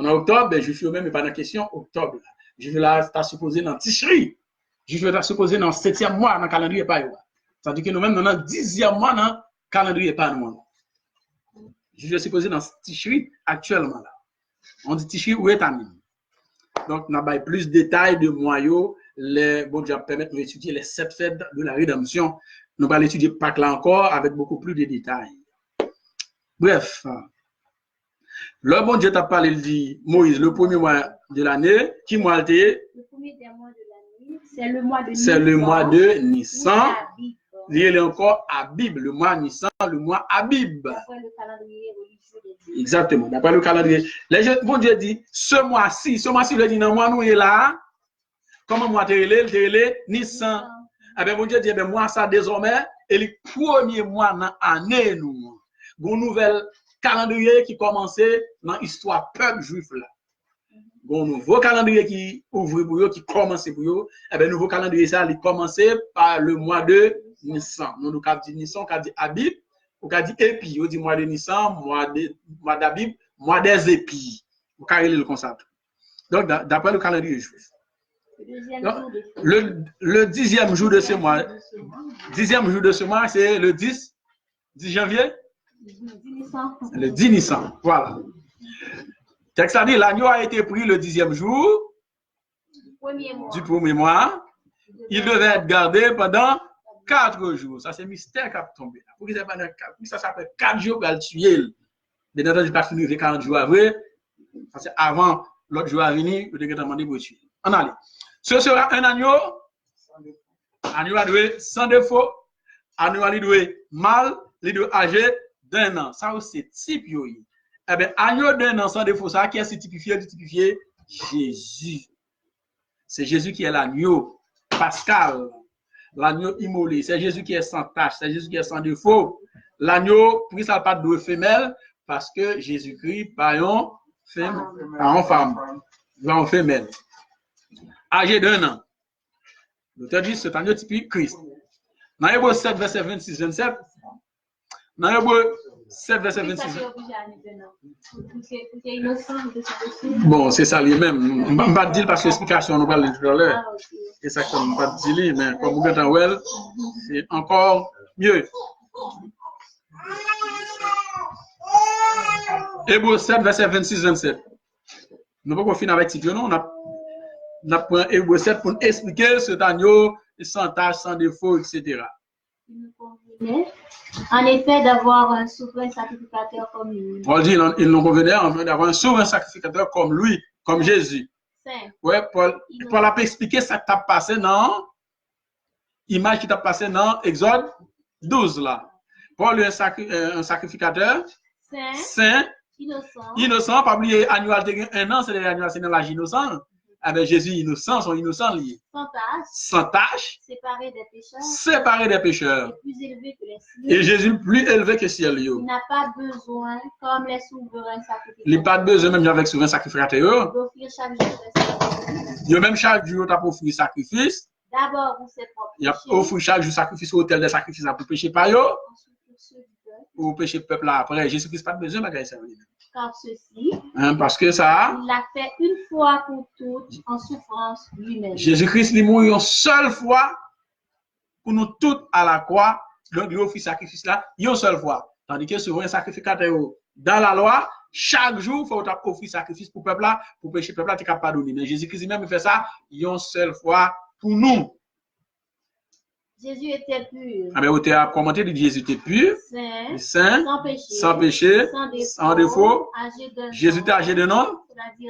octobre, juif même pas dans question octobre. Juif là está supposé dans Tishri. Juif là supposé dans 7e mois dans calendrier pas. C'est-à-dire que nous-mêmes, nous avons 10e mois dans le calendrier pas nous. Je suis supposé dans Tishri actuellement là. On dit Tishri ou Etanim. Donc, nous avons plus de détails de moyaux. Les bon Dieu permettent de étudier les 7 fêtes de la rédemption. Nous allons étudier Pâques là encore avec beaucoup plus de détails. Bref, le bon Dieu t'a parlé, il dit Moïse, le premier mois de l'année, qui mois était? Le premier des mois de l'année, c'est le mois de Nissan. C'est le mois de Nissan. Il est encore Abib, le mois Nissan, le mois Abib. D'après le calendrier religieux. Exactement, d'après le calendrier. Bon Dieu dit, ce mois-ci, le dit, non, moi, nous est là. Comment moi, t'es Nissan. Eh bien, bon Dieu dit, ben, moi, ça, désormais, et le premier mois dans l'année, nous. Bon nouvel calendrier qui commençait dans l'histoire peuple juif là. Bon nouveau calendrier qui ouvre pour eux, qui commence pour eux. Eh bien, nouveau calendrier, ça, il commençait par le mois de Nissan. Nous, nous avons dit Nissan, on a dit Abib, on a dit Épi. On dit mois de Nissan, mois d'Abib, mois des épis. Vous avez le concept. Donc, d'après le calendrier juif. Le 10e jour de ce mois, 10e jour de ce mois, c'est le 10 janvier? Le 10 Nissan. Voilà. Texte a dit, l'agneau a été pris le 10e jour du premier mois. Il devait être gardé pendant 4 jours. Ça, c'est mystère qui a tombé. Pour que ça s'appelle 4 jours pour le tuer. Bien entendu, pas fini 40 jours après. Parce que avant l'autre jour à venir, il devait demander pour tuer. On allait. Ce sera un agneau. Agneau a doué sans défaut. Agneau a doué mâle, il doit âgé d'1 an. Ça, c'est type. Eh bien, agneau d'1 an sans défaut, ça qui est typifié, Jésus. C'est Jésus qui est l'agneau pascal, l'agneau immolé. C'est Jésus qui est sans tache, c'est Jésus qui est sans défaut. L'agneau, puis ça n'a pas de femelle, parce que Jésus-Christ, pas en femme, pas en femelle. Âgé d'1 an. L'auteur dit, c'est un agneau typique Christ. Dans Hébreux 7, verset 26-27, dans Hébreux 7, verset 26. Bon, c'est ça lui-même. Je ne vais pas dire parce que l'explication, nous parlons tout à l'heure. C'est ça que je ne vais pas dire, mais comme vous êtes en well, c'est encore mieux. Hébreux 7, verset 26-27. Nous ne pouvons pas finir avec titre, non? On a pris Hébreux 7 pour expliquer cet agneau sans tâche, sans défaut, etc. Il nous convenait, en effet, d'avoir un souverain sacrificateur comme lui. Paul dit, il nous convenait d'avoir un souverain sacrificateur comme lui, comme Jésus. Oui, Paul a expliqué ça qui t'a passé dans l'image qui t'a passé dans Exode 12 là. Paul est un sacrificateur saint, innocent, pas oublier annual de 1 an, c'est l'annual, c'est dans l'âge innocent. Avec Jésus innocent, sont innocents liés. Sans tâche. Séparé des pécheurs. Et Jésus plus élevé que les cieux. Il n'a pas besoin, comme les souverains sacrificateurs. Il n'a pas besoin, même avec souverains sacrificateurs. D'offrir chaque jour des sacrifices. Il même chaque jour, tu as offrir sacrifice. D'abord pour ses propres péchés. Il a offert chaque jour sacrifice au hôtel des sacrifices pour pécher par eux. Pour pécher le peuple là après. Jésus-Christ n'a pas besoin de ça. Car ceci, parce que ça, il l'a fait une fois pour toutes en souffrance lui-même. Jésus-Christ il mourit une seule fois pour nous toutes à la croix. Donc il offre sacrifice là une seule fois. Tandis que sur un sacrificateur dans la loi, chaque jour il faut offrir sacrifice pour le peuple là, pour pécher le peuple là, tu n'es pas pardonné. Mais Jésus-Christ même fait ça une seule fois pour nous. Jésus était pur. Ah ben, on a commenté que Jésus était pur, saint, sans péché, sans défaut. Jésus était âgé de nom.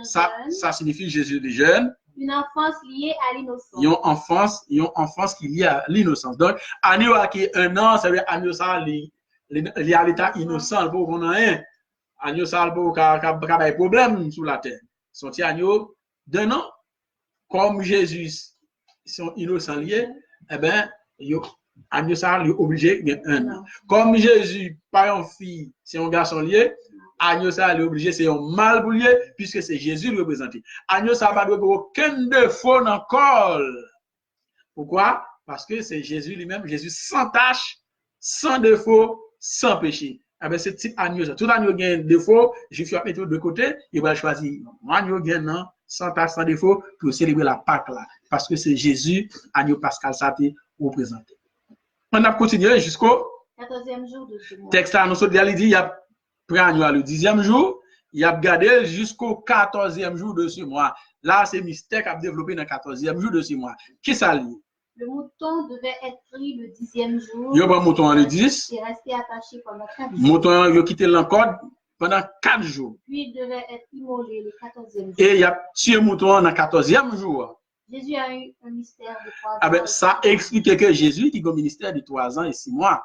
Ça signifie Jésus est jeune. Une enfance liée à l'innocence. Une enfance qui est liée à l'innocence. Donc, agneau qui est 1 an, ça veut dire agneau ça, il est à l'état innocent, pour qu'on ait un. Agneau ça, pour qu'il y ait des problèmes sur la terre. Son petit agneau d'1 an, comme Jésus, ils sont innocents liés, eh bien, Agneau ça lui obligé de un an. Comme Jésus, pas une fille, c'est un garçon lié, agneau ça lui obligé, c'est un mâle pour lié, puisque c'est Jésus le représenté. Agneau ça va avoir aucun défaut dans le col. Pourquoi? Parce que c'est Jésus lui-même, Jésus sans tache, sans défaut, sans péché. Eh bien, ce type agneau, tout agneau a un défaut, je vais mettre de côté, il va choisir agneau non, sans tache, sans défaut, pour célébrer la Pâque là. Parce que c'est Jésus, agneau pascal, ça te représenté. On a continué jusqu'au 14e jour de ce mois. Texte là, nous sommes dit, il y a pris agneau le 10e jour, il a gardé jusqu'au 14e jour de ce mois. Là, c'est mystère qui a développé dans le 14e jour de ce mois. Qui ça lit? Le mouton devait être pris le 10e jour. Il y a un mouton le 10. Et resté attaché pendant 4 jours. Mouton, il a quitté l'encode pendant 4 jours. Puis il devait être immolé le 14e jour. Et il a tué mouton dans le 14e jour. Jésus a eu un mystère de 3 ans. Ah ben, ça explique que Jésus, qui a un ministère de 3 ans et 6 mois.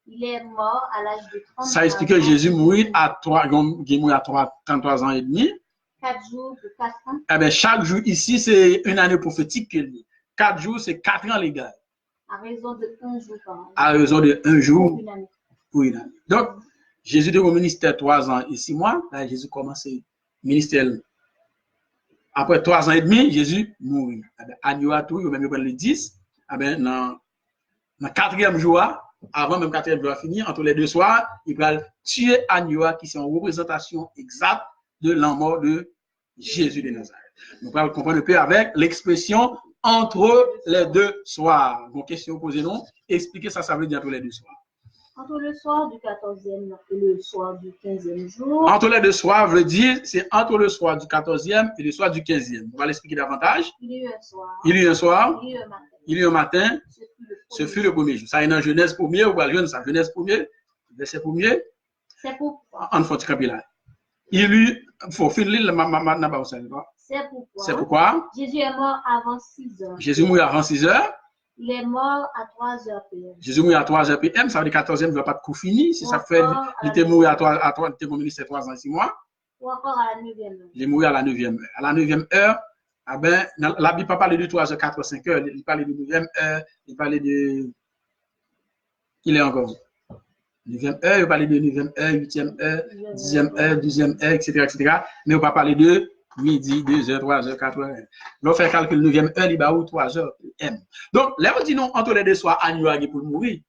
Il est mort à l'âge de 33 ans. Ça explique que Jésus mourit à 33 ans et demi. 4 jours de 4 ans. Eh bien, chaque jour ici, c'est une année prophétique que lui. 4 jours, c'est 4 ans légal. À raison de 1 jour par an. À raison de 1 jour Pour une année. pour une année. Donc, Jésus était au ministère 3 ans et 6 mois. Là, Jésus commence le ministère. Après 3 ans et demi, Jésus mourit. Agneau à tout, il même le 10. Eh bien, dans le 4e jour, avant même 4e jour à finir, entre les 2 soirs, il va tuer Agneau qui c'est une représentation exacte de la mort de Jésus de Nazareth. Nous allons comprendre un peu avec l'expression entre les 2 soirs. Bon, question posée non? Expliquez ça, ça veut dire entre les 2 soirs. Entre le soir du 14e et le soir du 15e jour. Entre les 2 soirs, veut dire, c'est entre le soir du 14e et le soir du 15e. On va l'expliquer davantage. Il y a eu un soir. Il y a eu un soir. Il y a eu un matin. Il y a eu un matin. Ce fut le premier jour. Ça est dans Genèse 1er, ou va ça. Genèse 1er, verset 1er. C'est pourquoi. En fait, capillar. Il lui faut finir C'est pourquoi. Jésus est mort avant 6 heures. Jésus mourit avant 6 heures. Il est mort à 3 heures PM. Jésus mourit à 3 heures PM, ça veut dire 14e, il ne va pas de coup fini. Si ça fait, il était mort à 3, il était ministre 3 ans et 6 mois. Ou encore à la 9e heure. Il est mort à la 9e heure. À la 9e heure, ah ben, la Bible ne parle pas de 3 heures, 4 heures, 5 heures. Il parle de 9e heure, il parle de. Il est encore. 9e heure, il parle de 9e heure, 8e heure, 10e heure, 12e heure, etc., etc. Mais on ne va pas parler de midi, 2 heures, 3 heures, 4 heures. L'on fait calcul 9e heure, il va où 3 heures PM. Donc, là, on dit non, entre les 2 soirs, Agneau pour mourir.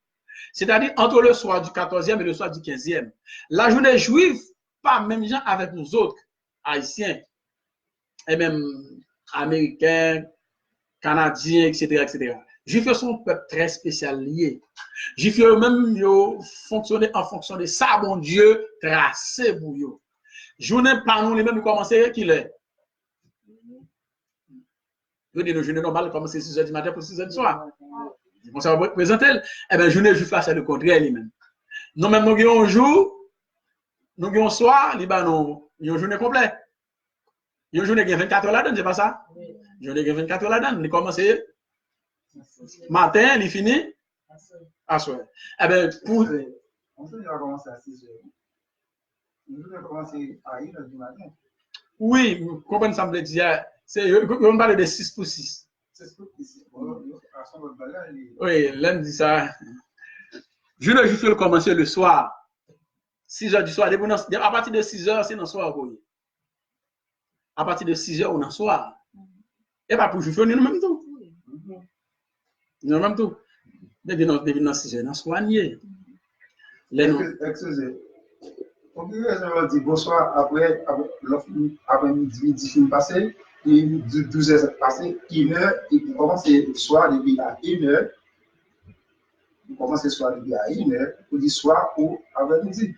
C'est-à-dire entre le soir du 14e et le soir du 15e. La journée juive, pas même gens avec nous autres, haïtiens, et même américains, canadiens, etc., etc. Juifs sont un peuple très spécial lié. Juifs eux-mêmes fonctionnent en fonction de ça, bon Dieu, tracé pour eux. Journée par nous, les mêmes commencer qu'il est. Nous disons, nos journées normales commencent 6 heures du matin pour 6 heures du soir. Bon, ça va présenter. Eh bien, journée juif, c'est le contraire lui-même. Nous, même, nous avons un jour, nous avons un soir, nous avons une journée complète. Une journée qui a 24 heures là-dedans, c'est pas ça? Une journée qui a 24 heures là-dedans, nous commençons matin, il finit à soir. Eh bien, pour. On va commencer à 6 heures. On va commencer à 1 heure du matin. Oui, comme ça me dire, on parle de 6 pour 6. 6 pour 6. Oui, l'un dit ça. Je le juif commencer le soir. 6 heures du soir. À partir de 6 heures, c'est dans le soir. À partir de 6 heures, on est dans le soir. Et pas pour juif, on est dans le même temps. Dans le même temps. Depuis dans 6 heures, on est soigné. Excusez. On peut dire bonsoir après midi film passé, et 12 heures passé, 1 heure, et puis commencer le soir depuis à 1 heure. On commence le soir depuis à 1 heure, pour dire soir ou après-midi.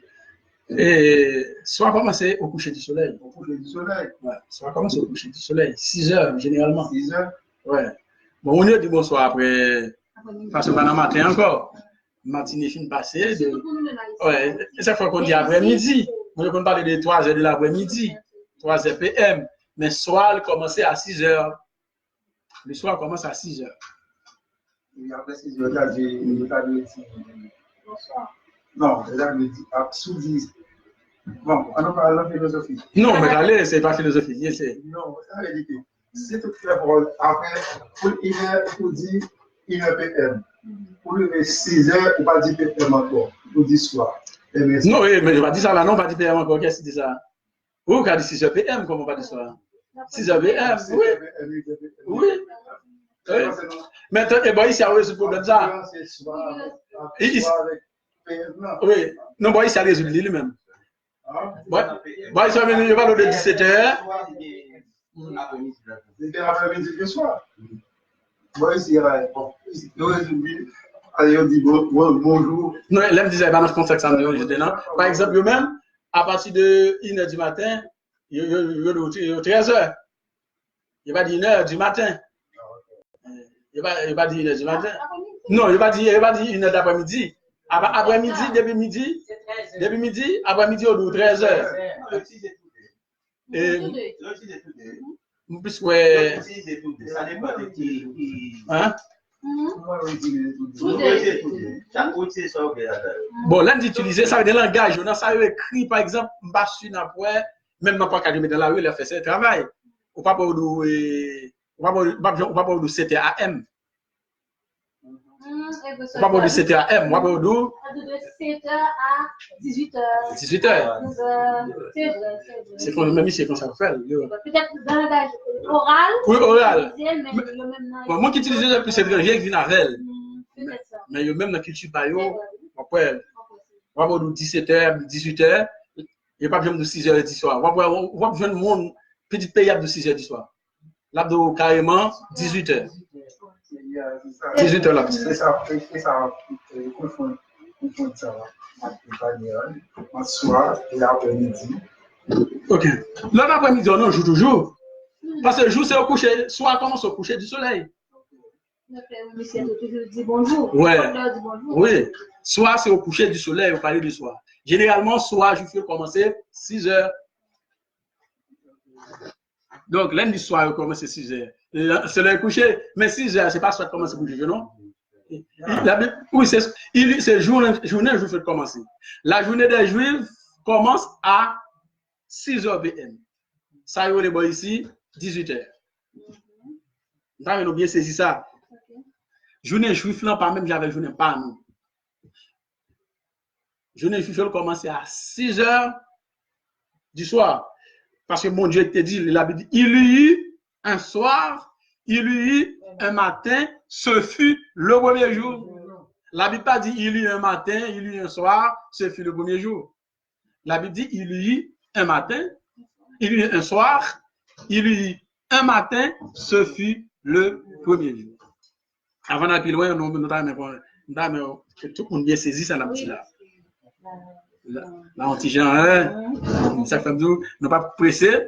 Et soit commencer au coucher du soleil. Au coucher du soleil. Ouais, soit commencer au coucher du soleil. 6 heures, généralement. 6 heures. Ouais. Bon, on est dit bonsoir après. Parce que pendant matin encore. Matinée fin passée. Ouais, et chaque fois qu'on dit après-midi. On parle de 3 heures de l'après-midi. 3 heures PM. Mais soir, il commence à 6 heures. Le soir commence à 6 heures. Et après 6 heures, il y a des bonsoir. Non, là, je dis, sous-dis. Bon, on en parle de la philosophie. Non, mais allez, c'est pas philosophie. Non, ça veut dire que c'est tout fait pour après, pour 1 heure, pour dire 1 heure PM. Pour lever 6 heures, on va dire PM encore. Pour dire soir. Non, oui, mais je vais dire ça là, non, on va dire PM encore. Qu'est-ce que c'est ça? Ou on va dire 6 heures PM, comment on va dire ça? 6 heures PM, oui. Oui. Oui. Maintenant, et bon, ici, il y a ce problème ça. Oui. Non, bon, ici, il y a résoudre lui-même. Bon, ici, il va de 17h. C'était après-midi le soir. Bon, ici, on dit bonjour. Non, là, me disait, il va dans ce contexte, par exemple, eux-mêmes, à partir de 1h du matin, il y a 13h. Il va dire 1h du matin. Il va dire 1h du matin. Non, il va dire 1h d'après-midi. Après-midi, depuis midi, après-midi, on doit 13h. Et puisque ça dépend de qui. Hein? Bon, là, d'utiliser ça des langages. On a ça écrit, par exemple, même pas quand je mets dans la rue, il a fait ce travail. On va pas de CTAM. On va pas de CTAM. On va pas de 7h à 18h. 18h. C'est quand même ici qu'on ça fait. Peut-être dans le langage oral. Oui, oral. Bon, moi qui utilise le plus étranger, je viens avec. Mais même dans la culture bio, on va de 17h, 18h. Il n'y a pas besoin de 6h du soir. On va besoin de mon petit payable de 6h du soir. Là, carrément 18h. 18h là. C'est ça, confondre ça en soir et l'après-midi. Ok. Là, l'après-midi, on joue toujours. Parce que le jour, c'est au coucher. Soit commence au coucher du soleil. Dit bonjour. Ouais. Oui. Soit c'est au coucher du soleil, au palais du soir. Généralement, soit je fais commencer 6h. Donc, lundi soir, on commence 6h. C'est le coucher, mais 6h, c'est pas soit commencer pour coucher, non? Oui, c'est journée, je fais commencer. La journée des Juifs commence à 6h PM. Ça y est, on est ici, 18h. Vous avez bien saisi ça. Journée juif, là, pas même j'avais journée pas nous. Journée juif, elle commence à 6h du soir. Parce que mon Dieu te dit, il y eut un soir, il y eut un matin, ce fut le premier jour. La Bible pas dit il y eut un matin, il y eut un soir, ce fut le premier jour. La Bible dit il y eut un matin, il y eut un soir, il y eut un matin, ce fut le premier jour. Avant d'aller plus loin, nous avons que tout le monde bien saisi ça là. Là, anti-Jean, ça fait nous ne pas presser.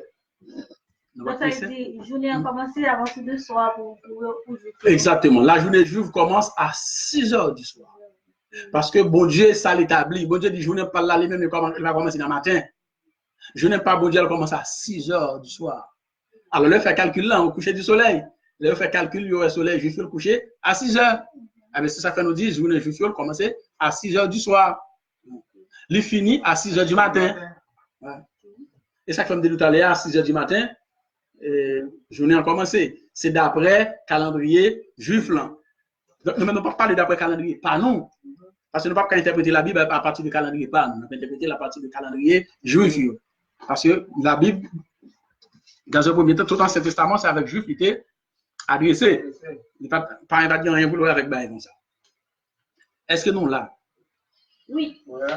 Ça veut dire journée a commencé avant 2 soirs pour exactement. La journée juive commence à 6h du soir. Parce que bon Dieu, ça l'établit. Bon Dieu dit, je n'aime pas là, lui-même, il va commencer dans le matin. Je n'aime pas bon Dieu, elle commence à 6h du soir. Alors, le fait calcul là, au coucher du soleil. Le fait calcul, il y aurait soleil, juif, le coucher à 6h. Mais ça fait nous dire, journée juif, elle commence à 6h du soir. Il finit à 6h du matin. Ouais. Et ça fait me dire tout à l'heure, à 6h du matin, journée a commencé. C'est d'après calendrier juif là. Donc, nous ne pouvons pas parler d'après calendrier, pas nous. Parce que nous ne pouvons pas interpréter la Bible à partir du calendrier, pas nous. Nous pouvons interpréter à partir du calendrier juif. Parce que la Bible, dans un premier temps, tout l'Ancien Testament, c'est avec juif qui était adressé. Pas un dire rien pour avec Baï comme ça. Est-ce que nous là? Oui. Ouais.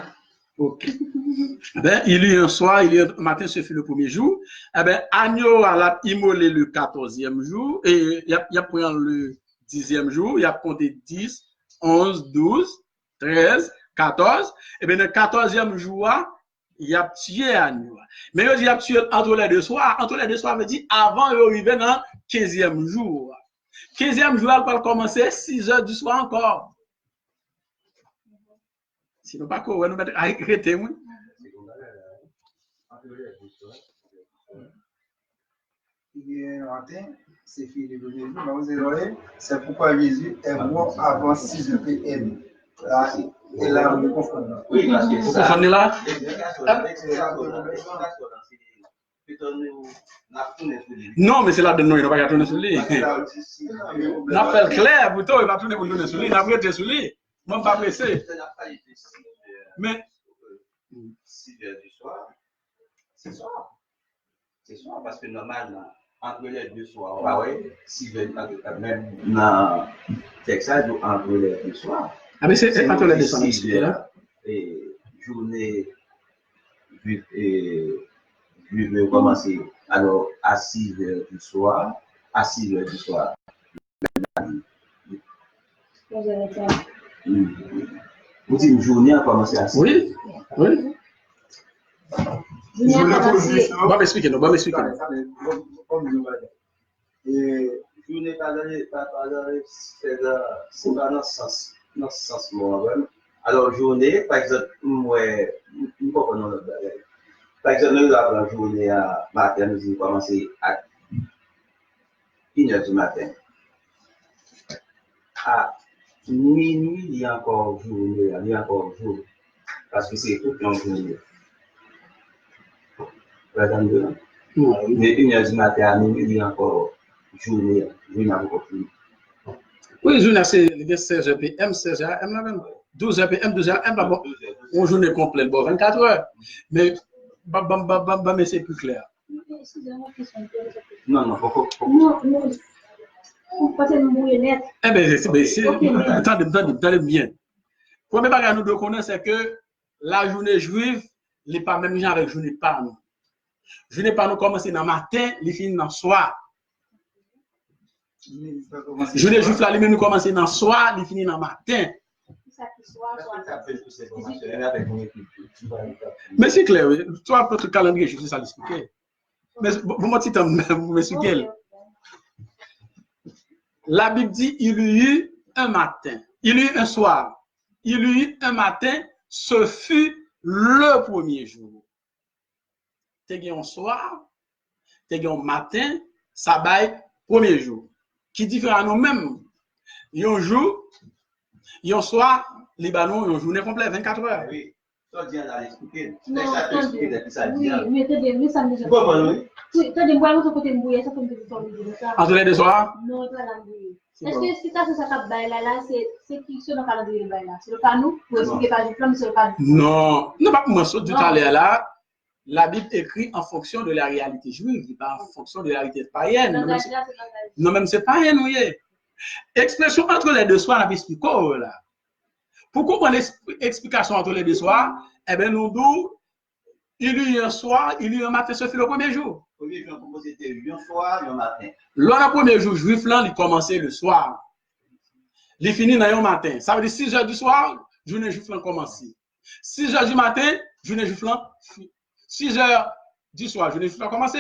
Ok. Ben, il y a un soir, il y a un matin, ce fut le premier jour. Eh ben, agneau a immolé le 14e jour, et il a pris le 10e jour, il a compté 10, 11, 12, 13, 14. Et bien, le 14e jour, il a tué agneau. Mais il a tué entre les deux soirs. Entre les deux soirs, veut dire avant d'arriver dans le 15e jour. 15e jour, elle va commencer 6h du soir encore. Sinon, pas quoi, nous mettons arrêter, moi. C'est fini le jour, c'est pourquoi Jésus est mort avant 6h PM. Et là, on confond. Oui, parce que vous confondez là? Non, mais c'est là de nous, il n'a pas qu'à tourner sur lui. On appelle clair, plutôt, il va tourner pour tourner sur lui, il n'a pas été sur lui. Moi, pas pressé. Mais. 6 heures du soir, c'est soir. C'est soir, parce que normalement, entre les deux soirs, on va voir 6 heures, même dans Texas, entre les deux soirs. Ah, mais c'est entre les deux soirs. 6 heures, et journée, je vais commencer alors à 6 heures du soir, à 6 heures du soir. Vous dites une journée a commencé à 6 heures. Oui, oui. Bon, m'expliquez, non, bon, m'expliquez. Journée pas c'est pas dans ce sens moral. Alors journée, par exemple, moi, nous comprenons notre bagage. Par exemple, nous avons la journée à matin, nous avons commencé à 1h du matin. À minuit, il y a encore journée, il y a encore jour. Parce que c'est toute une journée. Mais 1h du matin à minuit, il y a encore journée, journée encore plus. Oui, journée, c'est 16h PM, 16h AM, même. 12h PM, 12h AM, bon, une journée complète, bon, 24 heures. Mais, mais c'est plus clair. Non, non, eh bien, attendez bien. Premier bagage nous devons connaître, c'est que la journée juive n'est pas même genre avec journée par nous. Journée par nous commence dans le matin, il finit dans le soir. Journée juive là, nous commence dans le soir, il finit dans le matin. Mais c'est clair, toi, votre calendrier, je sais ça l'expliquer. Mais vous m'expliquez. La Bible dit, il y eut un matin, il y eut un soir, il y eut un matin, ce fut le premier jour. T'es un soir, t'es un matin, ça baille premier jour. Qui diffère à nous-mêmes. Un jour, un soir, les ballons, une journée complète, 24 heures. Oui, ça dit à l'expliquer. Oui, mais t'es ça me dit. Oui, t'as des bois, côté mbouillé, ça comme ça. Entre les deux soirs? Non, pas la mbouillé. Est-ce que si ça, c'est ça qu'a bail là, c'est qui sur le calendrier de bail là? C'est le canou? Pour expliquer pas du plan, mais c'est le canou. Non, non, pas moi, ça, du tout à l'heure là. La Bible écrit en fonction de la réalité juive, pas en fonction de la réalité païenne. Non, même c'est païen, oui. Expression entre les deux soirs, on a expliqué là. Pour comprendre l'explication entre les deux soirs, eh bien, nous disons, il y a eu un soir, il y a eu un matin, ce fut le premier jour. Le premier jour, c'était un soir, un matin. Le premier jour juif, là, il commençait le soir. Il finit dans le matin. Ça veut dire 6 heures du soir, journée juif là commence. 6 heures du matin, journée juif là 6 heures du soir, journée juif là commence.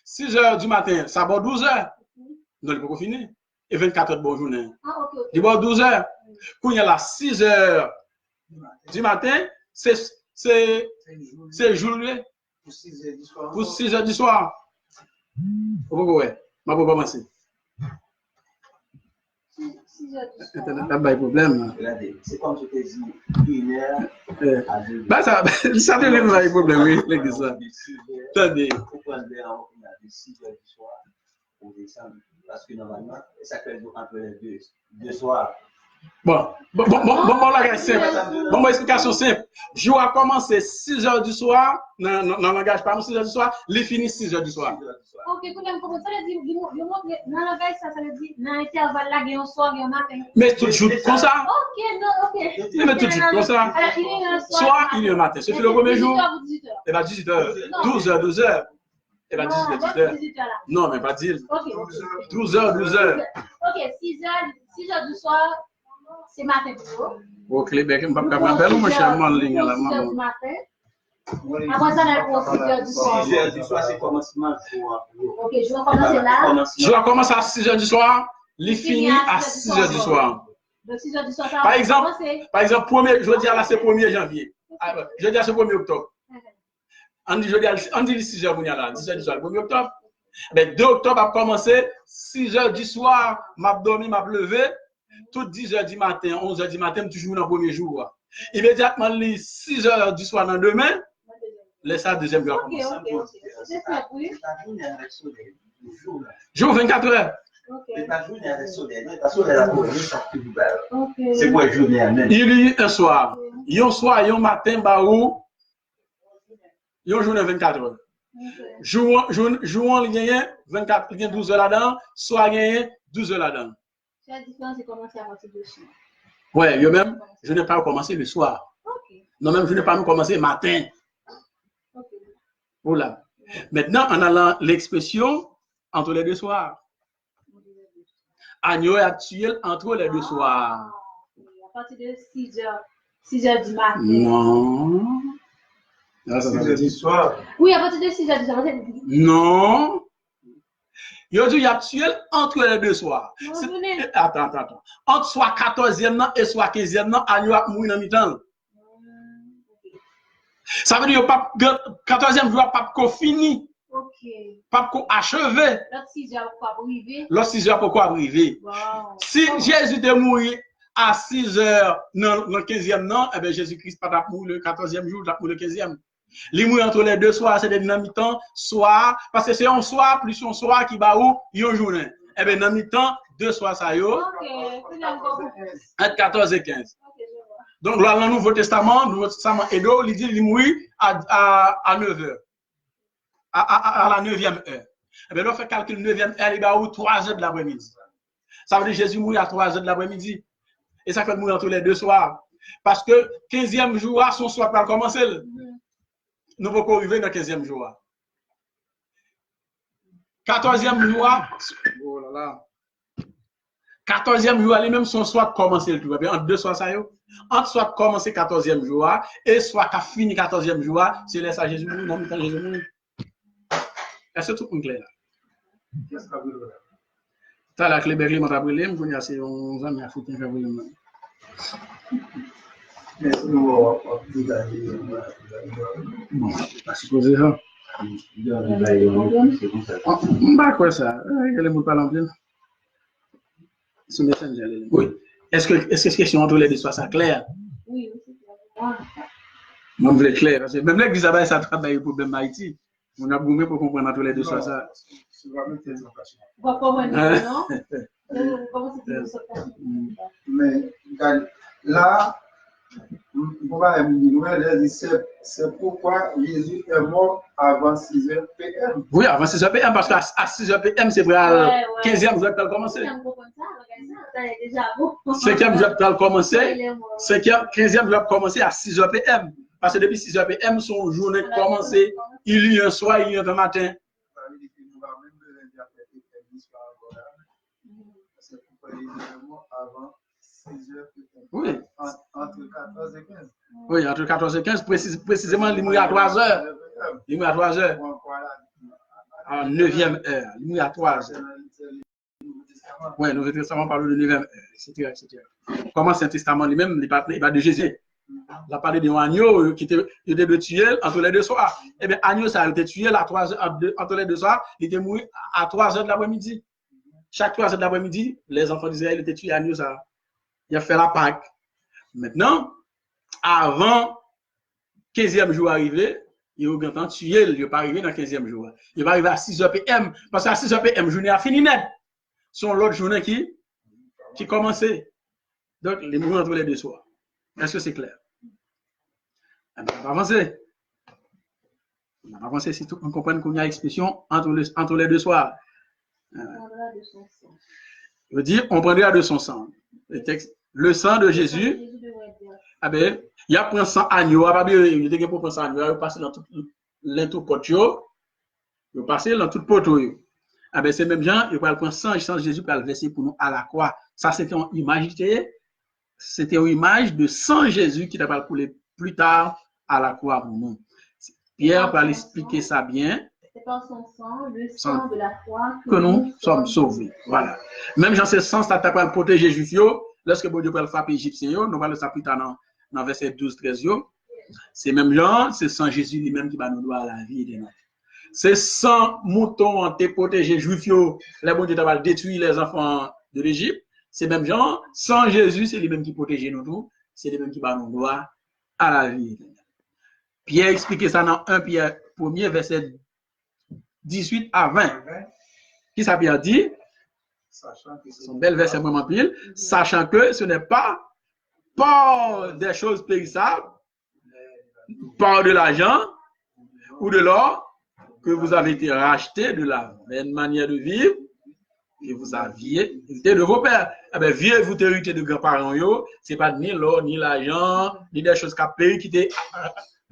6 heures du matin, ça va 12 heures. Non, il peut pas finir. Et 24 heures de bonne journée. Il va 12 heures. Quand il y a là 6 heures du matin, c'est journée. Pour 6 heures du soir. Pour 6 heures du soir. Ouais, ma pas commencer. 6 heures du soir. T'as pas de problème. C'est comme je t'ai dit, 1 heure à 2 heures. Bah ça devient pas de problème, oui, l'église ça. Attendez. Pourquoi on a de 6 heures du soir pour descendre? Parce que normalement, ça fait entre les deux soirs. Bon, la simple. Bon, explication simple. Jour a commencé 6 heures du soir, dans le langage par 6 heures du soir, il finit 6 heures du soir. Ok, quand même, comment ça veut dire, dans le langage, ça veut dire, dans l'intervalle là, il y a un soir, il y a un matin. Mais tout de suite comme ça. Ok, non, ok. Mais tout de suite comme ça. Soir, il y a un matin. C'est le premier jour. Et bien 18 heures. 12 heures, 12 heures. Et bien 18 heures. Non, mais pas dire. 12 heures, 12 heures. Ok, 6 heures du soir. C'est matin pour vous. Au Québec, je ne peux pas m'appeler, moi, je suis en ligne là. 6 heures du matin. Après ça, on a 6 heures du soir. 6 heures du soir, c'est commencement. Ok, je vais commencer là. Je vais commencer à 6 heures du soir, il finit à 6 heures du soir. Donc 6 heures du soir, ça par exemple, je veux dire là, c'est 1er janvier. Je veux dire, c'est 1er octobre. On dit 6 heures, 10 heures du soir, le 1er octobre. Mais 2 octobre a commencé, 6 heures du soir, m'a dormi, m'a levé. Tout 10 heures du matin, 11 heures du matin, toujours dans le premier jour. Immédiatement, les 6 heures du soir dans demain, Laisse ça, deuxième jour. Ok. C'est ça, oui. Jour 24 heures. Ok. C'est quoi le journée à même? Il y a un soir. Il y a un soir, il y a un matin, bah où il y a une journée 24 heures. Jour, il y a 24, il y a 12 heures là-dedans. Soir, il y a 12 heures là-dedans. La différence, c'est commencer à partir de soir. Ouais, yo même, je n'ai pas commencé le soir. Ok. Non, même, je n'ai pas commencé le matin. Ok. Voilà. Maintenant, en allant l'expression entre les deux soirs. Agneau est actuel entre les deux soirs. À partir de 6 heures du matin. Non. Ah, ça 6 veut heures dire- du soir. Oui, à partir de 6 heures du matin. Non. Il dit actuel entre les deux soirs. Non, C'est- venez. Attends. Entre soit 14e nan et soit 15e nan, agneau a mouru dans mi-temps. Ça veut dire que 14e jour pas qu'on fini, Ok. pas qu'on achevé. L'autre 6 heures, pour arriver. L'autre 6 heures pourquoi arriver? Wow. Si Jésus est mort à 6 heures dans le 15e nan, eh bien Jésus-Christ pas mort le 14e jour, il le 15e. Les mourir entre les deux soirs, c'est des mi-temps, soir, parce que c'est un soir plus un soir qui va où, une journée. Eh bien, dans mi-temps, deux soirs, ça y est, Ok. Finalement. entre 14 et 15. Ok, je vois. Donc, là, dans le Nouveau Testament, Edo, il dit qu'il mourit à 9 heures. À la 9e heure. Eh bien, là, on fait calcul 9e heure, il va où 3 heures de l'après-midi. Ça veut dire que Jésus mourit à 3 heures de l'après-midi. Et ça fait mourir entre les deux soirs. Parce que 15e jour, son soir va commencer. Nous pouvons arriver dans le 15e jour. 14e jour, oh là là. 14e jour, lui-même, son soir commencer le tout. Entre deux soirs, ça y est. Entre soit commencer 14e jour et soit qu'a fini 14e jour, c'est là ça Jésus mourit, non, quand Jésus mourit. Est-ce que tout est clair là? Qu'est-ce que ça veut dire? T'as la clé Berlin, m'a brûlé, je connais assez 11 ans, mais à foutre un peu brûlé. Mais nous, on dégager. Bon, pas supposé ça. Bah quoi ça? Il est pas l'ambiance. C'est Messenger. Oui. Est-ce que cette question entre les deux soit ça clair? Oui, c'est clair. Moi, je voulais clair. Parce que même l'église a ça travaille le problème Haïti. On a boumé pour comprendre entre les deux soit ça. C'est vraiment très important. On va pas voir non? Comment c'est que ça passe? Mais là, c'est pourquoi Jésus est mort avant 6 heures PM. Oui, avant 6 heures PM, parce qu'à 6 heures PM, c'est pour la 15e jour qu'elle commencer. 5e jour qu'elle commencer. 15e jour commencer à 6 heures PM. Parce que depuis 6 heures PM, son journée commencé, il y a un soir, il y a un matin. C'est pourquoi Jésus est mort avant 6 heures PM. Oui. Entre 14 et 15. Oui, entre 14 et 15, précisément, il mourit à 3 heures. Il mourit à 3 heures. En 9e heure. Il mourit à 3 heures. Oui, le Nouveau Testament parle de 9e heure, etc. Comment c'est un testament lui-même, il parle de Jésus. Il a parlé d'un agneau qui était de tuer entre les deux soirs. Eh bien, agneau, ça a été tué à 3 heures, entre les deux soirs, il était mort à 3 heures de l'après-midi. Chaque 3 heures de l'après-midi, les enfants d'Israël étaient tués à agneau, ça. Il a fait la Pâque. Maintenant, avant 15e jour arrivé, il a eu tué, il n'est pas arrivé dans 15e jour. Il va arriver à 6 heures PM, parce qu'à 6 heures PM, journée a fini net. Son l'autre journée qui commençait. Donc, les mouvements entre les deux soirs. Est-ce que c'est clair? On va avancer. On va avancer si on comprend qu'il y a expression entre les deux soirs. Je veux dire, on prendra de son sang. Le texte, le sang de Jésus. Ah ben, il y a pris sang agneau, il y a pour prendre sang agneau, il passe dans tout pot, il passe dans tout pot. Ah ben, c'est même gens, il va prendre sang Jésus pour le verser pour nous à la croix. Ça, c'était une image, c'était une image de sang Jésus qui va couler plus tard à la croix pour nous. Pierre va l'expliquer ça bien. C'est par son sang, le sang de la croix, que nous sommes sauvés. Voilà. Même dans ce sens, ça t'a pas protéger les Juifs, lorsque Dieu va le frapper les Égyptiens, nous allons le plus tard dans verset 12-13. C'est même genre, c'est sans Jésus lui-même qui va nous donner la vie éternelle. C'est sans mouton en te protéger les Juifs, les bon Dieu va détruire les enfants de l'Égypte. C'est même genre, sans Jésus, c'est lui-même qui protège nous tous, c'est lui-même qui va nous donner à la vie éternelle. Pierre expliquait ça dans 1 Pierre 1er, verset 18 à 20. Qui ça Pierre dit? Son bel verset vraiment pile. Sachant que ce n'est pas par des choses périssables, par de l'argent ou de l'or, que vous avez été rachetés de la vaine manière de vivre que vous aviez hérité de vos pères. Eh bien, vieux, vous hérité de grands-parents, ce n'est pas ni l'or, ni l'argent, ni des choses qui ont payé, qui étaient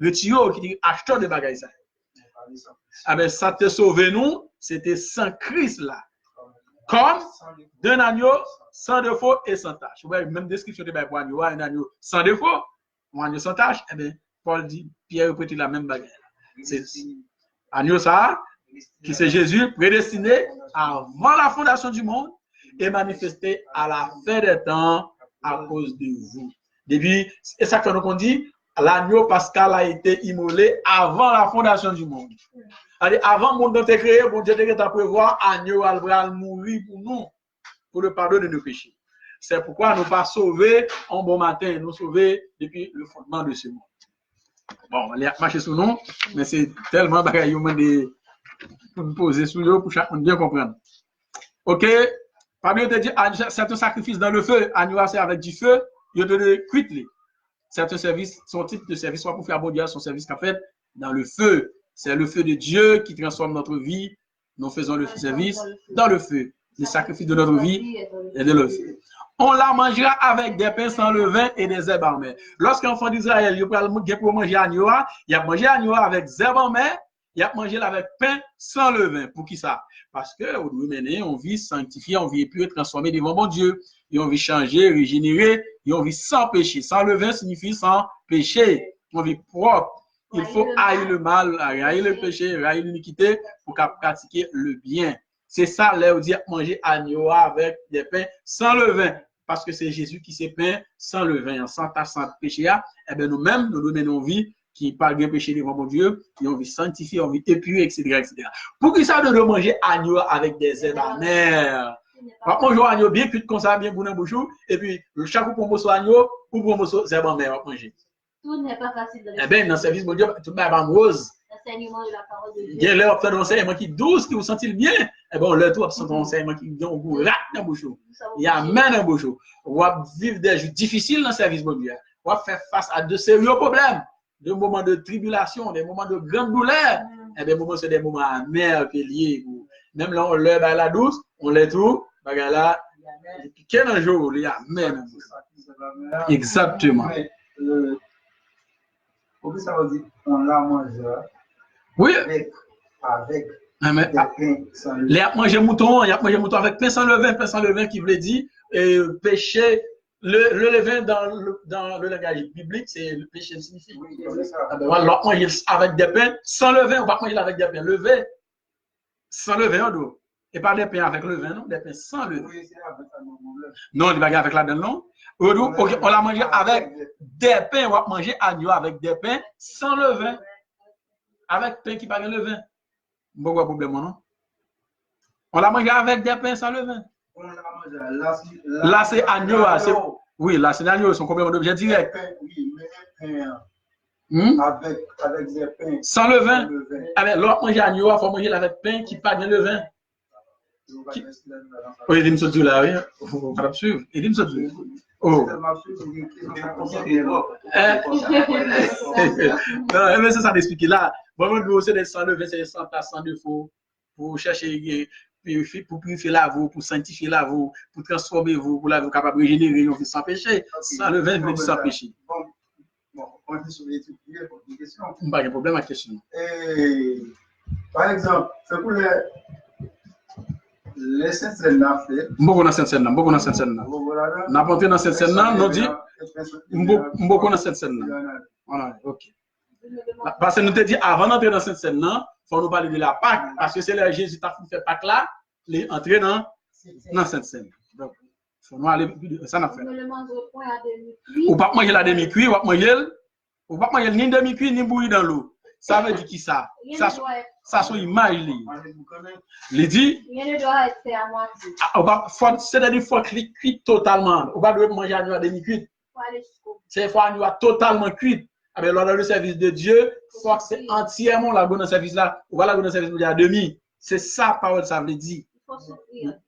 retirés, qui étaient acheteurs de bagages. Eh bien, ça te sauvé nous, c'était sans Christ là. Comme d'un agneau sans défaut et sans tâche. Vous voyez, même description de pour un agneau sans défaut, un agneau sans tâche, eh bien, Paul dit, Pierre répète la même bagarre. C'est agneau ça, qui c'est Jésus prédestiné avant la fondation du monde et manifesté à la fin des temps à cause de vous. Depuis, c'est ça que nous dit, l'agneau pascal a été immolé avant la fondation du monde. Avant le monde d'être créé, bon Dieu t'a prévoir agneau va mourir pour nous, pour le pardon de nos péchés. C'est pourquoi nous pas sauvés en bon matin, nous sauvés depuis le fondement de ce monde. Bon, on a marché sous nous, mais c'est tellement bagaille pour nous poser sous nous pour chacun bien comprendre. Ok, Fabien te dit, c'est un sacrifice dans le feu, agneau c'est avec du feu, il te cuite. C'est un service, son type de service, soit pour faire bon Dieu, son service qu'a fait dans le feu. C'est le feu de Dieu qui transforme notre vie. Nous faisons le service dans le feu. Le sacrifice de notre vie est dans le feu. On la mangera avec des pains sans levain et des herbes en mer. Lorsqu'un enfant d'Israël, il pour manger agneau, il a mangé agneau avec herbes en mer, il a mangé avec pain sans levain. Pour qui ça? Parce que on doit mener, on vit sanctifié, on vit pur, transformé devant mon Dieu. Et on vit changer, régénérer, et on vit sans péché. Sans levain signifie sans péché. On vit propre. Il faut haïr le mal, haïr le péché, haïr l'iniquité pour pratiquer le bien. C'est ça, là, on dit manger agneau avec des pains sans levain. Parce que c'est Jésus qui s'est peint sans levain, sans tache, sans péché. Eh bien, nous-mêmes, nous menons une vie qui parle bien péché devant mon Dieu, et on vit sanctifié, on vit épuré, etc., etc. Pour qui ça, nous devons manger agneau avec des herbes amères? On mange agneau bien cuit comme ça, bien bon dans bouche, et puis chaque fois qu'on mange agneau, ou pour manger herbes amères, on manger. Tout n'est pas facile de le faire. Eh bien, dans le service de Dieu, tout le monde est rose. L'enseignement de la parole de Dieu. Il y a l'air de l'enseignement qui est douce, qui vous sentez bien. Eh bien, on l'a tout, on enseignement qui est goût rat dans bouche. Il y a main dans bouche. On va vivre des jours difficiles dans le service de Dieu. On va faire face à de sérieux problèmes, des moments de tribulation, des moments de grande douleur. Eh bien, moments, c'est des moments amers qui sont liés. Même là, on l'a dans la douce, on l'a tout. Là, quel jour, il y a même. Exactement. Pourquoi ça veut dire on la mangera? Oui. Avec des pains sans levain. Il y a mangé mouton avec pain sans levain qui veut dire péché. Le levain dans le langage biblique, c'est le péché signifie. Oui, on va manger avec des pains sans levain, on va manger avec des pains levés. Sans levain, et pas des pains avec levain, non, des pains sans levain. Non, des bagages avec la dent, non. On l'a mangé avec des pains, on va manger agneau avec des pains sans levain. Avec pain qui pas de levain. Pourquoi problème, non? On l'a mangé avec des pains sans levain. Là, c'est agneau. Oui, là, c'est agneau, son complément d'objet direct. Oui, mais avec des pains. Sans levain. Avec l'autre manger agneau, il faut manger avec pain qui pas de levain. Oui, il me saute là, oui. On va suivre. Il me saute. Oh. Non, mais c'est ça d'expliquer là. Vraiment, c'est des sans levain, c'est des sans tasse, sans défaut. Pour chercher, pour purifier la vous, pour sanctifier la vous, pour transformer vous, pour la vous capable de régénérer, on fait sans péché. Sans levain, veut dire sans péché. Bon, on est sur les questions. Pas de problème à la question. Par exemple, c'est pour les Saint-Scènes là fait. Beaucoup dans cette scène là, beaucoup dans cette scène là. N'a pas entré dans cette scène là, nous dit beaucoup dans cette scène là. Voilà, ok. Parce que nous te dit avant d'entrer dans cette scène là, il faut nous parler de la Pâque, parce que c'est là Jésus t'a fait Pâque là, il est entré dans cette scène. Donc, il faut nous aller ça n'a fait. Ou pas manger la demi-cuit, ou pas manger ni demi-cuit ni bouilli dans l'eau. Ça veut dire qui ça? Ça sont images. Il dit. Rien ne doit être fait à moitié. C'est-à-dire qu'il faut cuire totalement. On va devoir manger à demi-cuite. C'est faut à totalement cuite. Ah ben, dans le service de Dieu, il faut que c'est entièrement la bonne service là. Ou voilà, le service à demi. C'est ça, parole, ça veut dire. Il faut souffrir.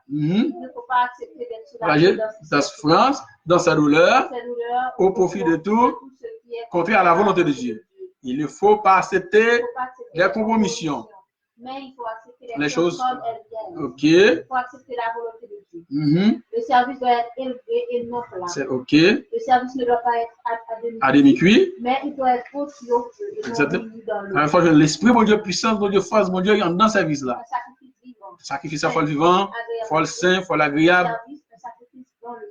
Il ne faut pas accepter d'être soulagé dans sa souffrance, dans sa douleur, au profit de tout, contraire à la volonté de Dieu. Il ne faut pas accepter les compromissions. Mais il faut accepter les choses comme elles viennent. OK. Il faut accepter la volonté de Dieu. Le service doit être élevé et non plat. C'est OK. Le service ne doit pas être à demi-cuit. Mais il doit être aussi haut que il faut que l'esprit, mon Dieu, puissance, mon Dieu, force, mon Dieu, il y a dans ce service-là. Sacrifice à foi le vivant, foi le saint, foi l'agréable.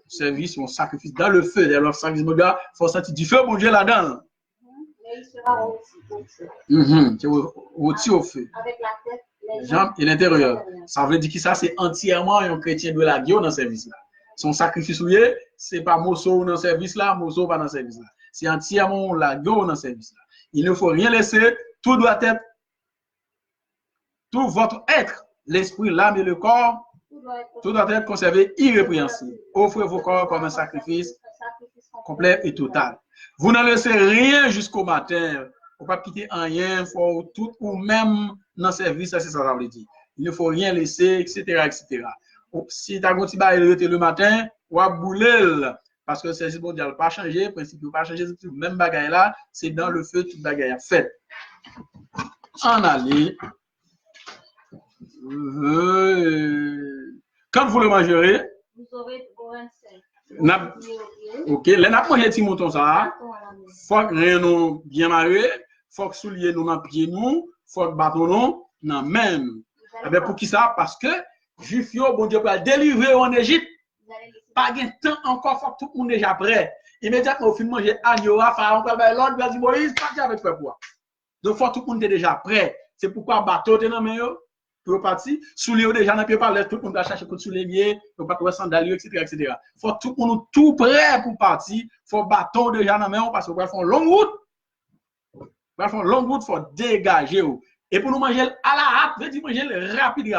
Service, mon sacrifice dans le feu. Alors, service, mon gars, il faut sentir du feu, mon Dieu, là-dedans. Mais il sera aussi au feu. Aussi au feu. Avec la tête, les jambes et l'intérieur. Ça veut dire que ça, c'est entièrement un chrétien de la guerre dans ce service-là. Son sacrifice, c'est pas Mosso dans ce service-là, Mosso pas dans ce service-là. C'est entièrement la guerre dans ce service-là. Il ne faut rien laisser. Tout doit être, tout votre être, l'esprit, l'âme et le corps, tout doit être conservé irrépréhensible. Offrez vos corps comme un sacrifice complet et total. Vous n'en laissez rien jusqu'au matin. Il ne faut pas quitter rien, il faut tout ou même dans le service, ça c'est ça veut dire. Il ne faut rien laisser, etc. etc. Si tu as un petit bail le matin, ou à bouler, parce que c'est bon, il n'a pas changé, le principe n'a pas changé, c'est le même bagaille là, c'est dans le feu, tout bagaille à fait. En aller. Quand vous le mangerez, vous aurez ok, les n'a pas mangé mouton ça. Faut que rien nous bien marrer, faut que soulier nous dans pied nous, faut que bâton nous non même. Eh bien pour qui ça? Parce que Juif yo bon Dieu va délivrer en Égypte. Pas de temps encore, faut que tout le monde déjà prêt. Immédiatement au fin de manger agneau, pharaon va l'ordre va dire Moïse pas avec toi quoi. Donc faut tout le monde déjà prêt. C'est pourquoi bateau est dans main yo. Pour partir, soulier déjà dans pied par tout le monde va chercher pour soulier, pour pas trouver sandalier, etc., etc. Faut tout le monde tout prêt pour partir. Faut bâton déjà dans main parce qu'on va faire une longue route. On va faire une longue route, faut dégager. Et pour nous manger à la hâte, veut dire manger rapide.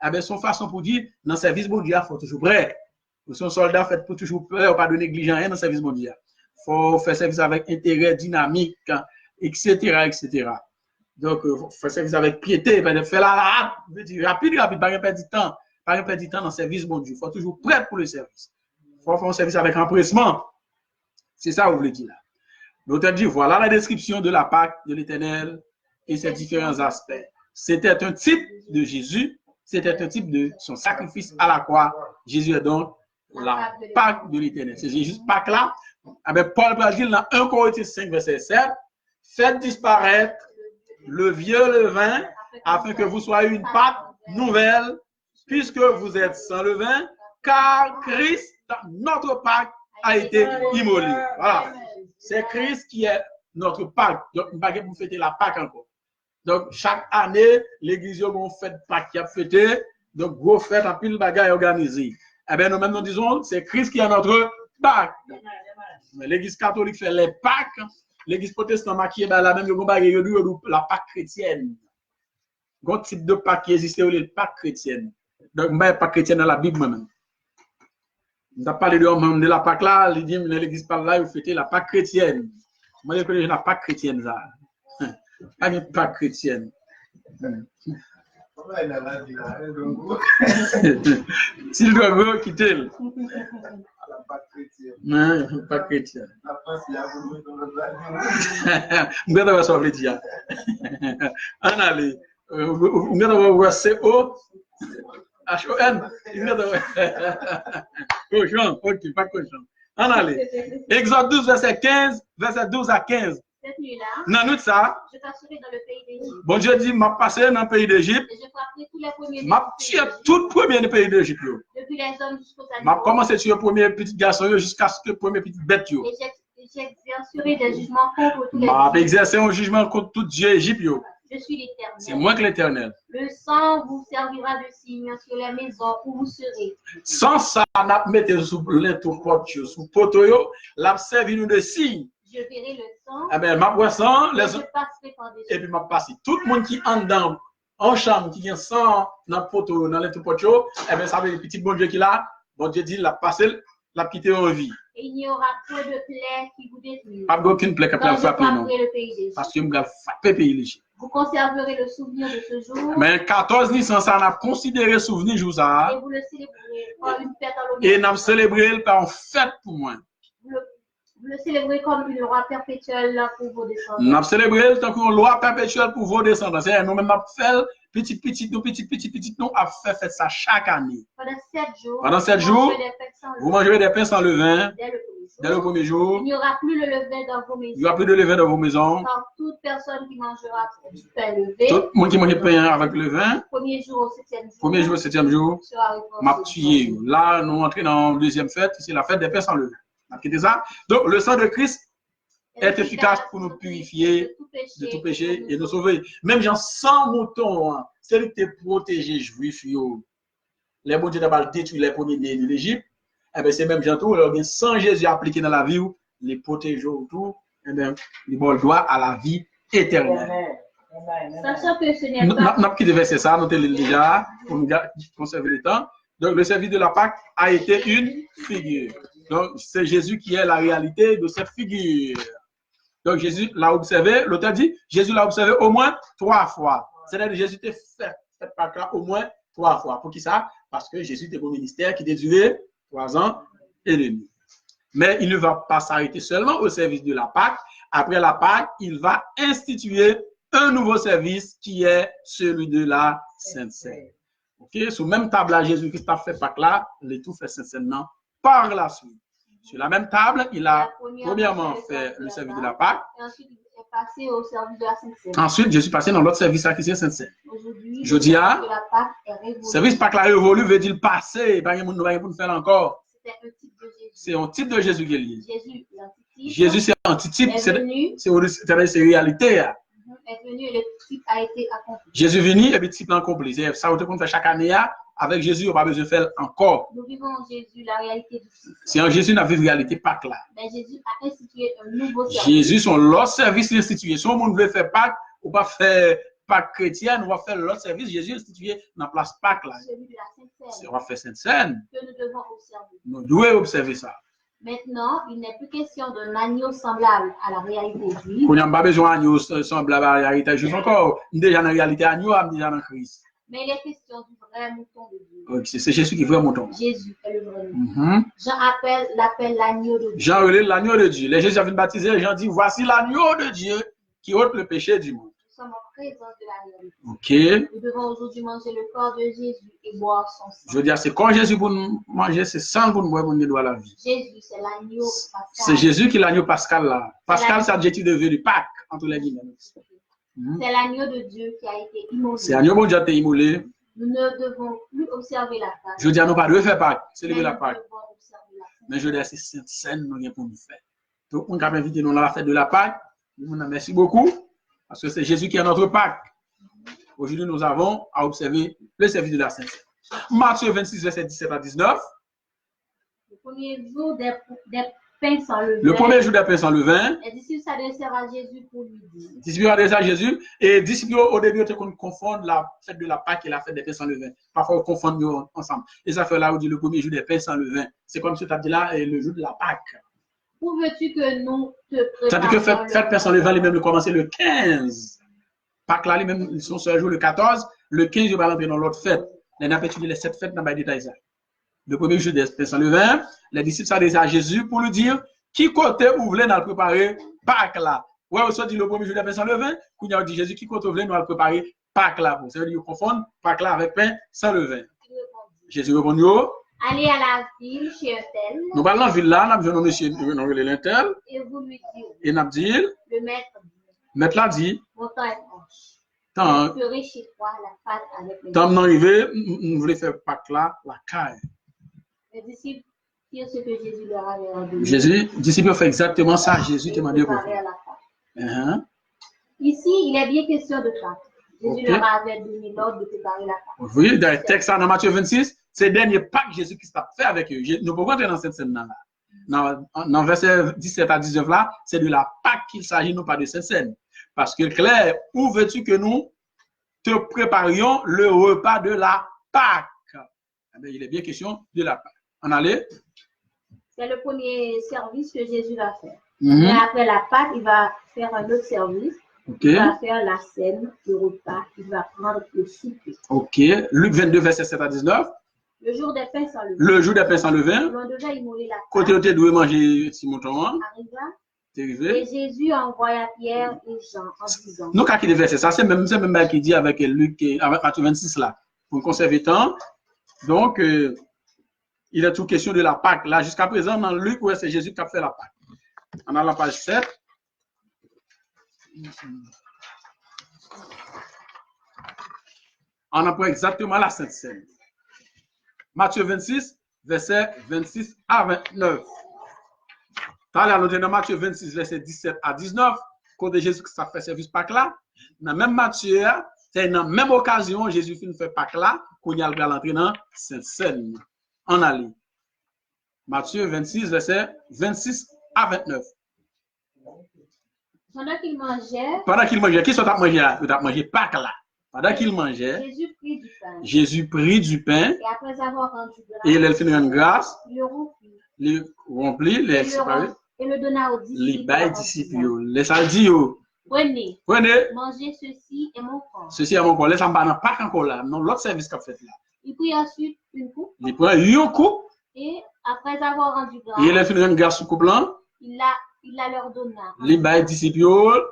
Eh bien, son façon pour dire, dans le service mondial, il faut toujours prêt. Pour son soldat, fait pour toujours prêt, pas de négligent rien dans le service mondial. Il faut faire service avec intérêt, dynamique, etc., etc. Donc, faire service avec piété, faire la hâte, veut dire rapide, pas perdre du temps. Pas perdre du temps dans le service mondial. Il faut toujours prêt pour le service. Il faut faire un service avec empressement. C'est ça que vous voulez dire là. L'auteur dit, voilà la description de la Pâque de l'Éternel et ses différents aspects. C'était un type de Jésus, c'était un type de son sacrifice à la croix. Jésus est donc la Pâque de l'Éternel. C'est juste Pâque là. Avec Paul va dire dans 1 Corinthiens 5, verset 7, faites disparaître le vieux levain afin que vous soyez une Pâque nouvelle, puisque vous êtes sans levain, car Christ, notre Pâque, a été immolé. Voilà. C'est Christ qui est notre Pâque. Donc, nous ne pouvons pas fêter la Pâque encore. Donc, chaque année, l'église a une fête Pâque qui a fêté. Donc, gros fête en pile bagaille organisée. Eh bien, nous-mêmes, nous disons, c'est Christ qui est notre Pâque. L'église catholique fait les Pâques. L'église protestante maquillée, ben, la même, la Pâque chrétienne. Un type de Pâque qui existe, c'est la Pâque chrétienne. Donc, je ne Pâque chrétienne dans la Bible moi-même. On a parlé de la Pâque là, l'église parle là, vous faites la Pâque chrétienne. Moi, je connais la Pâque chrétienne là. Pas une Pâque chrétienne. S'il doit go, quittez-le. La Pâque chrétienne. Non, Pâque chrétienne. La France, il y a vous avez un sauvé dire. En allez. Vous avez un CO. H-O-N. Cochon, ok, pas cochon. En allez. Exode 12, verset 15, verset 12 à 15. Cette nuit-là, non, nous ça. Je t'assurais dans le pays d'Égypte. Bon Dieu dit, m'a passé dans le pays d'Égypte. Et je frapperai tous les premiers. M'a tué tout premier du pays d'Égypte. Depuis les hommes jusqu'aux animaux. M'a commencé à tuer le premier petit garçon jusqu'à ce que le premier petit bête. Et j'exercerai des jugements contre tous les. M'a exercé un jugement contre tout Dieu Égypte. Je suis l'Éternel. C'est moi que l'Éternel. Le sang vous servira de signe sur les maisons où vous serez. Sans ça, n'a mettez sous l'interporte, sous poteau, l'a servi nous de signe. Je verrai le sang. Eh bien, ma poisson, je passerai par-dessus. Et puis, m'a passé. Tout le monde qui en dedans, en chambre, qui vient sans dans le poteau, dans l'interporte, eh bien, ça veut dire petit bon Dieu qui là. Bon Dieu dit, l'a passé la quitter en vie. Et il n'y aura point de plaie qui vous détruise. Pas aucune plaie qui Quand va je frapper, non. frapperai le pays d'Égypte. Parce que je vais frapper le pays d'Égypte. Vous conserverez le souvenir de ce jour. Mais 14 Nissan, ça n'a considéré souvenir jour ça. Et vous le célébrerez comme une fête en Et l'honneur. nous célébré par une fête pour moi. Vous le célébrez comme une loi perpétuelle pour vos descendants. Nous célébré tant qu'une loi perpétuelle pour vos descendants. C'est nous même fait petit, nous a fait ça chaque année. Pendant 7 jours. Pendant 7 jours, vous mangerez des pains sans levain. Dès le premier jour, Il n'y aura plus le levain dans vos maisons. il n'y aura plus de levain dans vos maisons. Car toute personne qui mangera du pain levé, Tout le monde qui mange pain avec le vin, premier jour au 7e jour, premier jour, 7e jour, sera récompensé. m'a tué. Là, nous entrons dans la deuxième fête, c'est la fête des pains sans levain. Vous ça? Donc, le sang de Christ est efficace pour nous purifier de tout péché et nous sauver. Même genre 100 moutons, hein, c'est lui qui t'a protégé, juif, les bons Dieu d'abord détruit les premiers nés de l'Égypte. Eh bien, c'est même gentil, sans Jésus appliqué dans la vie, les protéger autour, eh bien, ils ont le droit à la vie éternelle. Sachant que ce n'est pas. Nous qui devait c'est ça, nous l'avons déjà, pour nous conserver le temps. Donc, le service de la Pâque a été une figure. Donc, c'est Jésus qui est la réalité de cette figure. Donc, Jésus l'a observé, l'auteur dit, Jésus l'a observé au moins 3 fois. C'est-à-dire que Jésus t'a fait cette Pâque-là au moins 3 fois. Pour qui ça? Parce que Jésus était au ministère qui a duré 3 ans et demi. Mais il ne va pas s'arrêter seulement au service de la Pâque. Après la Pâque, il va instituer un nouveau service qui est celui de la Sainte-Seine. Ok, sous même table là, Jésus-Christ a fait Pâque là, il tout fait Sainte-Seine par la suite. Sur la même table, il a premièrement fait le service de la Pâque. Et ensuite, il est passé au service de la Sainte-Seine. Ensuite, Jésus est passé dans l'autre service à qui c'est Sainte-Seine. Aujourd'hui, Je dis à, la Pâque est révolue. service Pâque là révolu veut dire passer, pas de monde pour nous faire encore. C'était un type de Jésus. C'est un type de Jésus qui est lié. Jésus, l'antitype. Jésus, c'est antitype, est venu. c'est réalité. Est venu et le type a été accompli. Jésus est venu et le type l'a accompli. C'est ça qu'on fait chaque année. Avec Jésus, on n'a pas besoin de faire encore. Nous vivons en Jésus la réalité du type. C'est en Jésus, nous avons une réalité Pâque là. Mais Jésus a institué un nouveau service. Jésus, son l'autre service institué. Si on veut faire Pâques, ou pas faire Pâques chrétienne, on va faire l'autre service. Jésus institué dans la place Pâques là. Celui de la Sainte-Seine. On va faire Sainte-Seine. Que nous devons observer. Nous devons observer ça. Maintenant, il n'est plus question d'un agneau semblable à la réalité juive. On n'a pas besoin d'agneau semblable à la réalité juive encore. Déjà dans la réalité agneau, déjà dans Christ. Mais il est question du vrai mouton de Dieu. C'est Jésus qui est vrai mouton. Jésus est le vrai mouton. Jean l'appelle l'agneau de Dieu. Jean relève l'agneau de Dieu. Les Jésus a baptisé, Jean dit, voici l'agneau de Dieu qui ôte le péché du monde. Nous sommes en présence de la réalité. Ok. Nous devons aujourd'hui manger le corps de Jésus et boire son sang. Je veux dire, c'est quand Jésus pour nous manger, c'est sang pour nous boire pour nous doit la vie. Jésus, c'est l'agneau pascal. C'est Jésus qui est l'agneau pascal là. Pascal, c'est l'adjectif de vœu du Pâques, entre les guillemets. C'est l'agneau de Dieu qui a été immolé. C'est l'agneau bon Dieu qui a été immolé. Nous ne devons plus observer la Pâque. Je veux dire, nous pas de faire Pâques, c'est le la Nous Pâque. devons observer la Pâque. Mais je veux dire, c'est cette scène nous avons pour nous faire. Donc, on a invité nous dans la fête de la Pâque. Merci beaucoup, parce que c'est Jésus qui est notre Pâque. Aujourd'hui, nous avons à observer le service de la Sainte Seine. Matthieu 26, verset 17 à 19. Le premier jour des pains sans levain. Le premier jour des pains sans levain. Les disciples s'adressèrent à Jésus pour lui dire. Disciples adressés à Jésus. Et disciples, au début, on confond la fête de la Pâque et la fête des pains sans levain. Parfois, on confond ensemble. Et ça fait là où dit le premier jour des pains sans levain. C'est comme ce que tu as dit là, le jour de la Pâque. Où veux-tu que nous te Ça dit que fête pains sans levain, les mêmes le commencer le 15. Pâques là, les mêmes, ils sont sur le jour le 14. Le 15, ils vont rentrer dans l'autre fête. Les n'a pas étudié les 7 fêtes dans le détail. Le premier jour des pains sans levain, les disciples s'adressaient à Jésus pour lui dire qui côté vous voulez nous préparer Pâques là. Ouais, on se dit le premier jour des pains sans levain, qu'on a dit Jésus qui côté vous voulez nous préparer Pâques là. Ça veut dire confondre Pâques là avec pain sans levain. Jésus répondit allez à la ville chez un tel. Nous parlons de la ville là, nous avons monsieur l'intel. Et vous lui direz. Et nous avons dit, le maître dit. Maître l'a dit. Mon temps est proche. Tant. Je ferai chez toi la pâte avec les. Tant d'arriver, nous voulons faire Pâques là, la caille. Les disciples firent ce que Jésus leur avait ordonné. Jésus, les disciples ont fait exactement ça. Jésus demandait pour faire. Ici, il est bien question de Pâques. Jésus leur avait donné l'ordre de préparer la Pâque. Vous voyez, dans le texte dans Matthieu 26, c'est le dernier Pâques Jésus qui a fait avec eux. Nous pouvons entrer dans cette scène-là. Dans verset 17 à 19 là, c'est de la Pâque qu'il s'agit, non pas de cette scène. Parce que clair, où veux-tu que nous te préparions le repas de la Pâque? Eh bien, il est bien question de la Pâque. On allait. C'est le premier service que Jésus va faire. Mhm. Mais après la Pâque, il va faire un autre service. Ok. Il va faire la scène, le repas. Il va prendre le souper. Ok. Luc 22, verset 7 à 19. Le jour des pains sans levain. Le jour des pains sans levain. On devait immoler la Côté où Pâque. tu dois manger si mon temps, Arriva. t'es Et arrivé. Jésus envoya Pierre et Jean en disant, Nous, quand il est verset, ça, c'est même bail qui dit avec Luc, avec Matthieu 26 là, pour conserver temps. Donc, il est tout question de la Pâque. Là, jusqu'à présent, dans Luc, ouais, c'est Jésus qui a fait la Pâque. On a la page 7. On apprend exactement la Sainte Seine. Matthieu 26, verset 26 à 29. Tout à l'heure, nous dans Matthieu 26, verset 17 à 19, quand Jésus qui fait service Pâques là, dans même Matthieu, c'est dans la même occasion, Jésus fait Pâques là, qu'on y a l'entrée dans Sainte Seine. En allée. Matthieu 26, verset 26 à 29. pendant qu'il mangeait, Pendant qu'il mangeait, qui sont à manger là? Il a mangé Pâques là. Pendant qu'il mangeait, Jésus prit du pain. Jésus prit du pain Et après avoir rendu grâce, et il fit rendre grâce, il le rompit. il remplit, les séparé, Et le donna aux les disciples. bails en disciples, disant, les saldi, Prenez, prenez, mangez ceci et mon corps. ceci à mon corps, laissez pas dans Pâques encore là, non, l'autre service qu'a fait là. Il prit ensuite une coupe Il prend une coupe et après avoir rendu grâce, et il fit rendre grâce sous coupe là, il la leur donna. les bails disciples,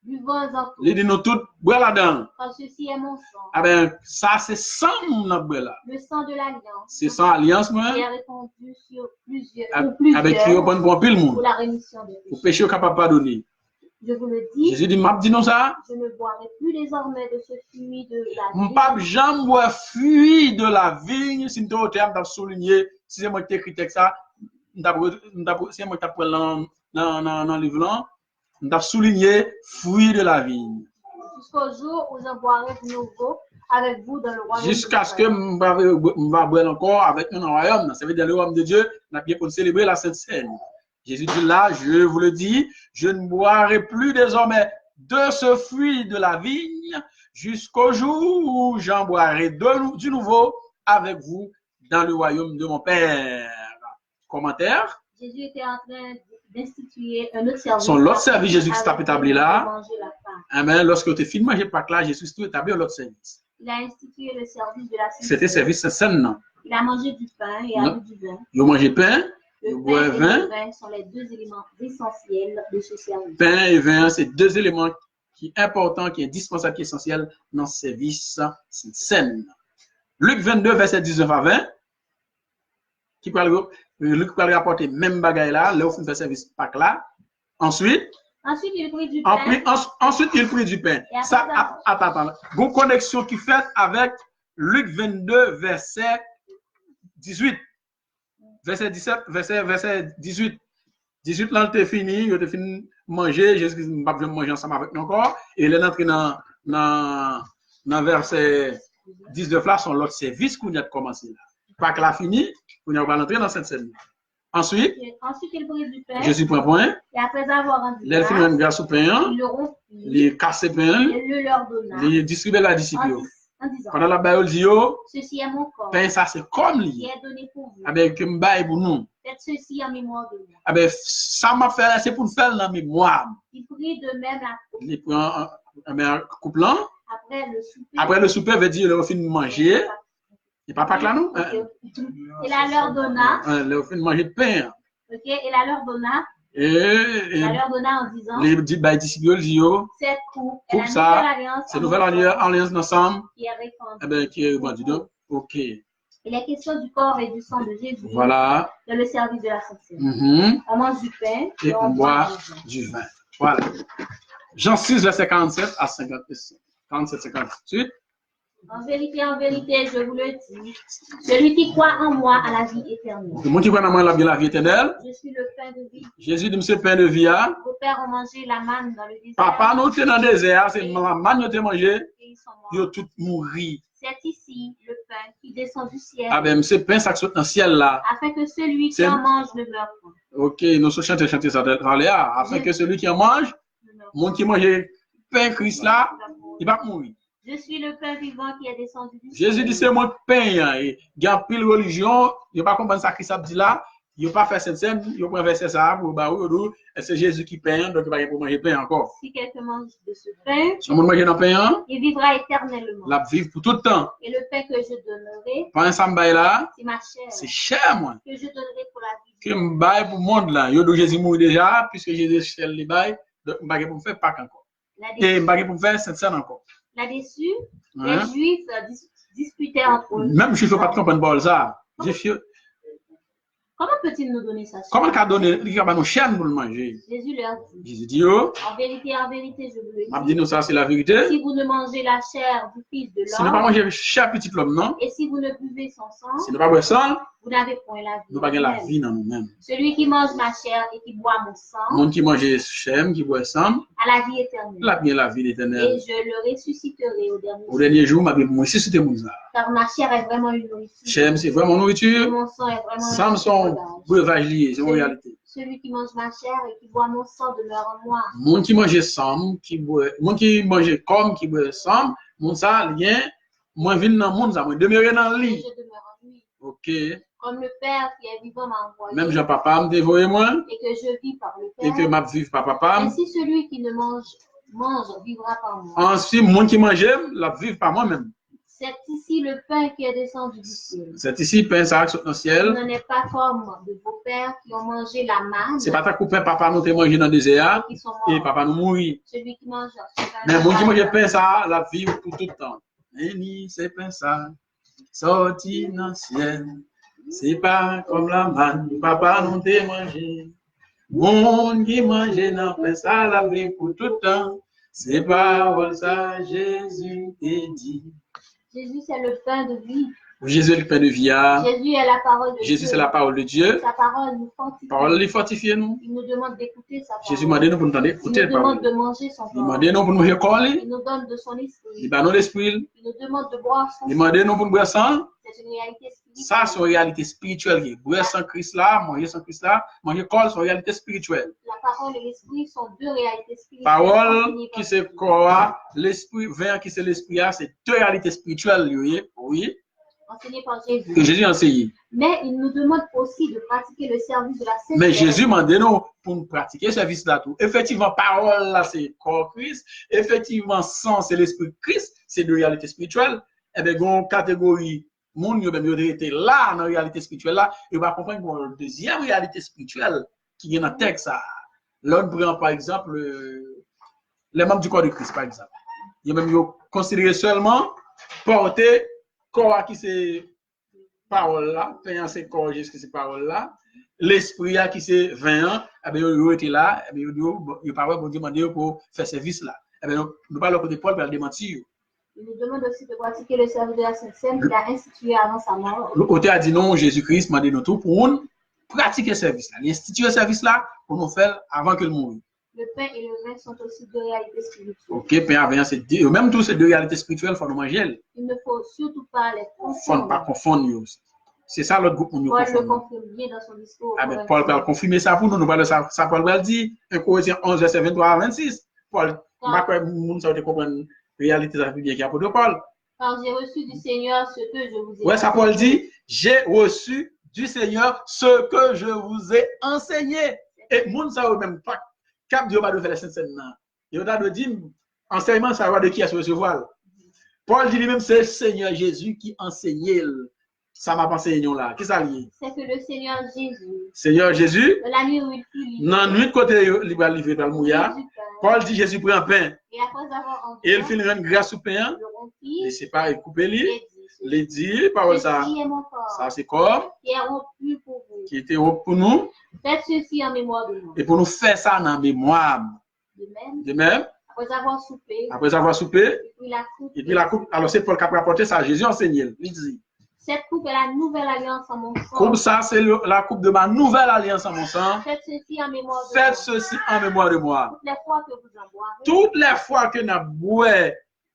Buvons-en tous, les dit nous toutes, boire là-dedans. car ceci est mon sang, Ah ben, ça c'est sans mon boire là. le sang de l'alliance, C'est sans alliance, moi, qui est répandu sur plusieurs, avec qui on prend pile pour monde. la rémission des Pour péchés. péché capable de pardonner. Je vous le dis, Jésus dit, m'a dit non ça. je ne boirai plus désormais de ce fruit de la Mon vie. pape Jean boit fruit de la vigne. Si nous avons souligné, si c'est moi qui ai écrit ça, c'est moi qui ai pris dans le livre là, nous avons souligné fruit de la vigne. Jusqu'au jour où j'en boirai de nouveau avec vous dans le royaume. Jusqu'à ce que je va boire encore avec nous dans le royaume. Ça veut dire le royaume de Dieu, nous avons bien pour célébrer la Sainte Seine. Jésus dit là, je vous le dis, je ne boirai plus désormais de ce fruit de la vigne jusqu'au jour où j'en boirai du nouveau avec vous dans le royaume de mon Père. Commentaire. Jésus était en train d'instituer un autre service. Son l'autre service, Jésus qui s'est établi là. Manger la Pâque. Amen. Lorsque tu finis manger Pâques là, Jésus s'est établi l'autre service. Il a institué le service de la Sainte C'était Seine. service Sainte, non? Il a mangé du pain et a bu du vin. Il a mangé pain, Le il boit pain et vin. le vin sont les deux éléments essentiels de ce service. Pain et vin, c'est deux éléments qui sont importants, qui sont indispensables, qui sont essentiels dans ce service Sainte. Luc 22, verset 19 à 20, Luc va rapporter même bagaille là, là où il fait service Pâques là. Ensuite, il prit du pain. ensuite, il prit du pain. Et Ça, après attends. Bonne connexion qui fait avec Luc 22, verset 18. Verset 17, verset 18. 18 là, il fini, il a fini manger, Jésus ne va pas manger ensemble avec nous encore. Et il est entré dans verset 19 là, son l'autre service qu'on a commencé là. Pas que la fini, on va entrer dans cette scène. Ensuite, il prit du pain. Jésus prend point. Et après avoir rendu Il a fait une grâce au pain. il le rompit. Il casse le pain. Et le leur donna. Il distribue la discipline. En disant, Pendant la Bible dit, yo, ceci est mon corps pain ça c'est comme qui lui. est donné pour vous. Avec un bail pour nous. Faites ceci en mémoire de moi. Avec ça m'a fait, c'est pour faire dans mémoire. Il prit de même la coupe Il prend un couple là. après le souper. Après le souper, veut dire, il finit de manger. Il pas là, non? Il la leur donna. Il finit de manger de pain. Ok, il la leur donna. Et Il la leur donna en disant, les disciples disent, yo, cette coupe est coupe la ça, nouvelle alliance. c'est nouvelle alliance ensemble. Qui est répandue. Eh ben, qui est vendu donc. Ok. Il est question du corps et du sang de Jésus Voilà. dans le service de la Sainte Seine. On mange du pain Et on boit du vin. Voilà. Jean 6, verset 47 à 57. 47-58. En vérité, je vous le dis, celui qui croit en moi a la vie éternelle. Le monde qui croit en moi a la vie éternelle. Je suis le pain de vie. Jésus dit, monsieur, pain de vie. Vos pères ont mangé la manne dans le désert. Papa, nous sommes dans le désert, c'est la manne que nous mangé. Et ils sont morts. Ils ont tous mouru. C'est ici le pain qui descend du ciel, Ah ben, monsieur, pain, ça saute dans le ciel là. afin que celui qui C'est- en mange ne meure pas. Ok, nous sommes chanter ça dans les airs. Afin que celui qui en mange, Ne meure le monde qui mange pain Christ là, pas. il va mourir. Je suis le pain vivant qui est descendu du ciel. Jésus dit, c'est mon pain. Hein. Il y a pile religion, il ne pas comprendre ça Christ a dit là. Ils n'ont pas fait cette scène, ils ont pris un verset ça pour c'est Jésus qui paye, donc il va pour manger pain encore. Si quelqu'un mange de ce pain, Si on mange dans pain, il vivra éternellement. la vivre pour tout le temps. Et le pain que je donnerai, Pas un sambaï là, c'est ma chair, c'est cher, moi. que je donnerai pour la vie. Que je baille pour le monde là. Yo do Jésus mourit déjà, puisque Jésus est les bail, donc je ne pour faire Pâques encore. Et je ne pour faire cette scène encore. Là-dessus, les Juifs disputaient entre eux. Même si je ne peux pas comprendre ça. Comment peut-il nous donner sa chair? Comment il a donné nos chaînes pour le manger? Jésus leur dit. Jésus dit, oh, en vérité, je vous le m'a dis. dit nous ça, c'est la vérité. Si vous ne mangez la chair du Fils de Si nous ne pas l'homme, manger chair petit l'homme, non? et si vous ne buvez son sang, Si nous ne pas boire sang, vous n'avez point la vie. nous pas la vie dans nous-mêmes. Celui qui mange ma chair et qui boit mon sang, Le monde qui mange chair, qui boit sang, a la vie éternelle. il a bien la vie éternelle. Et je le ressusciterai au dernier Au jour. dernier jour, m'a bien ressuscité mon ça. Car ma chair est vraiment une nourriture. Chair, c'est vraiment Et nourriture. mon sang est vraiment Sang, son breuvage lié, c'est une réalité. Celui qui mange ma chair et qui boit mon sang demeure en moi. Monde qui mange sang, qui boit, monde qui mange comme qui boit sang, mon ça lien, moi vinn dans monde ça, moi demeurer dans le Et lit. je demeure en lui. OK. Comme le Père qui est vivant m'a envoyé. Même Jean papa me dévoyer moi Et que je vis par le et Père. que m'a vivre par papa. Ainsi celui qui ne mange vivra par moi. Ensuite, monde qui mange, la vivre par moi-même. C'est ici le pain qui est descendu du ciel. C'est ici pain ça dans le Il ciel. n'en est pas comme de vos pères qui ont mangé la manne C'est pas ta coupin papa nous te manger dans le désert et qui sont et morts. papa nous mourir. Celui qui mange Mais monde qui mange pain ça, la vivre pour tout le temps. Et ni c'est pain ça sorti dans le ciel. C'est pas comme la manne, papa nous te manger. Monde qui mange dans pain ça, la vie pour tout le temps. C'est pas ça Jésus te dit. Jésus, c'est le pain de vie. Jésus est le pain de vie. Jésus est la parole de Dieu. Jésus c'est la parole de Dieu. Sa parole nous fortifie. Parole les fortifie nous. Il nous demande d'écouter sa parole. Jésus m'a dit nous pour nous Il écouter nous la parole. demande de manger son Il m'a corps. dit nous pour nous recorder. Il nous donne de son esprit. Il m'a donné l'esprit. Il nous demande de boire son Il sang. m'a dit nous pour nous boire sang. C'est une réalité spirituelle. Ça c'est une réalité spirituelle. Boire sans Christ là, manger sans Christ là, manger corps c'est une réalité spirituelle. La parole et l'esprit sont deux réalités spirituelles. Parole enseignées par qui c'est Dieu. corps, l'esprit, vin qui c'est l'esprit, c'est deux réalités spirituelles, oui, Enseignées par Jésus. que Jésus a enseigné. Mais il nous demande aussi de pratiquer le service de la sainte Mais Vierge. Jésus m'a dit nous pour nous pratiquer ce service là tout. Effectivement, parole là c'est corps Christ. Effectivement, sang c'est l'esprit Christ. C'est deux réalités spirituelles. Et bien, une catégorie, moun yo même yo été là dans la réalité spirituelle là, et va comprendre une deuxième réalité spirituelle qui est dans le texte. L'on prend par exemple les membres du corps de Christ par exemple. Il y a même yo considéré seulement porter corps qui c'est parole là, payant c'est corps jusqu'à ces paroles là, l'esprit qui c'est 20 ans, eh bien yo était là, eh bien yo pas bon demander pour faire service là. Eh bien nous pas le côté Paul pour le démentir. Il nous demande aussi de pratiquer le service de la Sainte Seine qu'il a institué avant sa mort. Le côté a dit non, Jésus-Christ m'a dit nous tout pour nous pratiquer le service là, instituer le service là pour nous faire avant que le mourir. Le pain et le vin sont aussi deux réalités spirituelles. OK, pain et vin c'est deux, même tous ces deux réalités spirituelles faut nous manger. Il ne faut surtout pas les Faut ne pas confondre. confondre nous. C'est ça l'autre groupe pour nous Paul le confondre. confirme bien dans son discours. Ah ben Paul va confirmer ça pour nous, nous parlons ça, ça Paul va dire, 1 Corinthiens 11 verset 23 à 26. Paul, pas que nous ça comprendre réalité ça bien qui a pour de Paul. Car j'ai reçu du Seigneur ce que je vous ai Ouais, ça Paul dit, j'ai reçu du Seigneur ce que je vous ai enseigné. Et moun ça même pas cap Dieu va de faire la sainte scène là. Il va de dire enseignement ça va de qui à se recevoir. Paul dit lui-même c'est le Seigneur Jésus qui enseignait. Ça m'a pensé là. Qui ça lié? C'est que le Seigneur Jésus, Seigneur Jésus, de la nuit où il fut livré, dans nuit côté libre livré dans le mouillard, du pain, Paul dit Jésus prend pain et après avoir et il entendu, fait une grâce au pain, le rompit il sépare, coupe lui, et il dit parole ça. ceci est mon corps, Ça c'est corps qui est rompu pour vous. qui était haut pour nous Faites ceci en mémoire de moi. et pour nous faire ça dans la mémoire. De même, De même, après avoir soupé, après avoir soupé, et puis la coupe, alors c'est Paul qui a rapporté ça à Jésus enseigné. Il dit cette coupe est la nouvelle alliance en mon sang. coupe ça c'est la coupe de ma nouvelle alliance en mon sang. Faites ceci en mémoire de Faites moi. ceci en mémoire de moi. Toutes les fois que vous en boirez, Toutes les fois que nous boit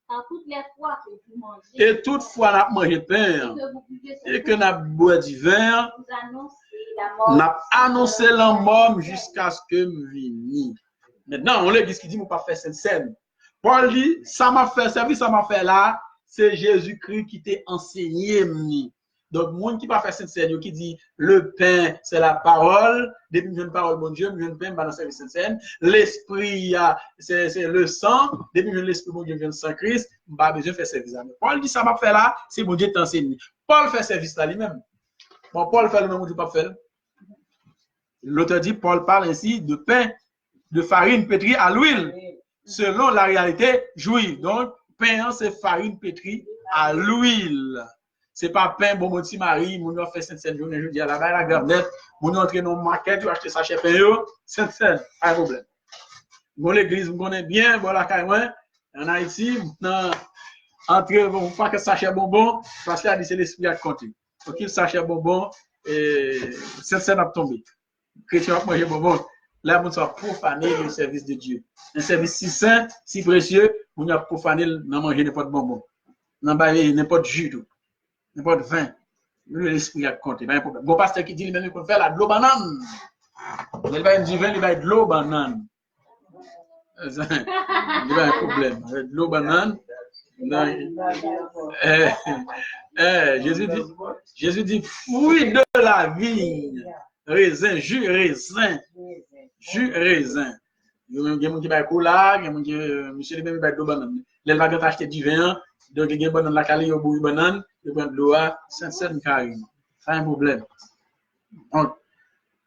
car toutes les fois que vous mangez, et toutefois nous mangé pain que vous buvez et cette que coupe, nous boit du vin, vous annoncez la mort. nous annoncé la mort jusqu'à ce que nous venions. Maintenant, on l'église qui dit, nous pas faire cette scène. Paul dit, ça m'a fait service, ça m'a fait là, c'est Jésus-Christ qui t'a enseigné. Donc, monde qui pas faire Sainte-Seine, qui dit le pain, c'est la parole, depuis que une parole, bon Dieu, je pain, dans le service Sainte-Seine. L'esprit, c'est le sang, depuis que l'esprit, bon Dieu, vient de Saint-Christ, pas besoin de faire service. Paul dit ça m'a fait là, c'est bon Dieu t'enseigne. Paul fait service là lui-même. Bon, Paul fait le même, bon Dieu pas fait. L'auteur dit, Paul parle ainsi de pain, de farine pétrie à l'huile, selon la réalité juive. Donc, pain, c'est farine pétrie à l'huile. C'est pas pain, bon, mon petit mari, mon fait Sainte-Seine, je dis à la la gardette, mon entré dans le market, tu achètes sachet pain, Sainte-Seine, pas de problème. Bon, l'église, vous connaissez bien, bon, la caille, en Haïti, maintenant, entre, bon, pas que sachet bonbon, parce que c'est l'esprit à compter. Donc, il sachet bonbon, et Sainte-Seine a tombé. Chrétien a mangé bonbon. Là, on soit profané le service de Dieu. Un service si saint, si précieux, on a profané dans manger n'importe bonbon. N'importe jus, n'importe vin. L'esprit a compté, pas un problème. Bon pasteur qui dit, il même qu'on fait la de l'eau banane. Il va du vin, il va de l'eau banane. Il va un problème. De l'eau banane. Jésus dit, fruit de la vigne. Raisin, jus raisin. Jus raisin. Il y a des gens qui va cola, il y a des gens qui monsieur lui même va de banane. Les va acheter du vin, donc il y a banane la calé au bout banane, il prend de l'eau à Sainte-Seine carrément. Pas un problème. Donc,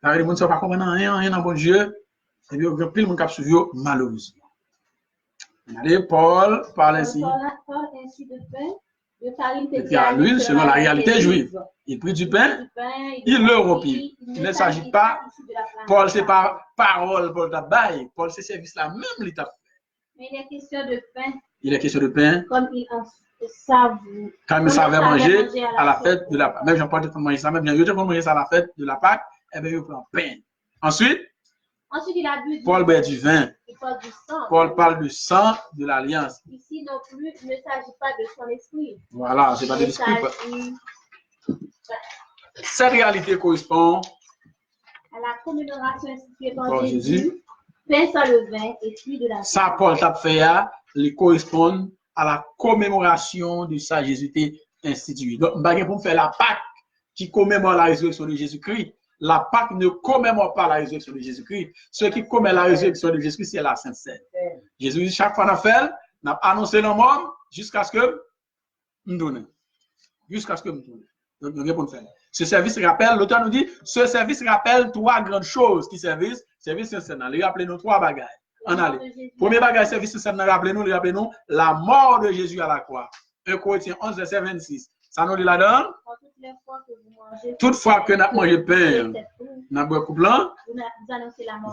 les gens ne sont pas comprendre rien dans bon Dieu, et puis il y a plus de monde qui a suivi malheureusement. Allez, Paul parle ainsi. Paul ainsi de pain, de farine pétrie à l'huile selon la réalité juive. Il prit du pain, il le rompit. Il ne s'agit pas, Paul, c'est pas parole pour ta baille. Paul, c'est service là même l'étape. Mais il est question de pain. Il est question de pain. Comme il en savent. Quand il savait manger à la fête de la Pâque. Même Jean-Paul de manger ça, même bien, il a manger ça à la fête de la Pâque, et bien il prend pain. Ensuite, il a bu Paul boit du vin. Il parle du sang. Paul parle du sang de l'alliance. Ici non plus, il ne s'agit pas de son esprit. Voilà, c'est pas de l'esprit. Cette réalité correspond à la commémoration instituée par Jésus, pain sans levain et fruit de la ça, Paul t'a fait, il correspond à la commémoration de sa Jésus instituée. Donc, pour me faire la Pâque qui commémore la résurrection de Jésus-Christ, la Pâque ne commémore pas la résurrection de Jésus-Christ. Ce qui commémore la résurrection de Jésus-Christ, c'est la Sainte-Seine. Jésus, chaque fois qu'on a fait, on a annoncé le mort jusqu'à ce que nous donnons. Jusqu'à ce que nous donnons. Donc, nous répondons faire. Ce service rappelle, l'auteur nous dit, ce service rappelle trois grandes choses qui service Sainte-Seine. Il rappelle nous trois bagages. En allez. Premier bagage, service Sainte-Seine, rappelez-nous la mort de Jésus à la croix. 1 Corinthiens 11, verset 26. Ça nous dit là-dedans. Toutefois que nous avons mangé pain, nous avons coupe blanc,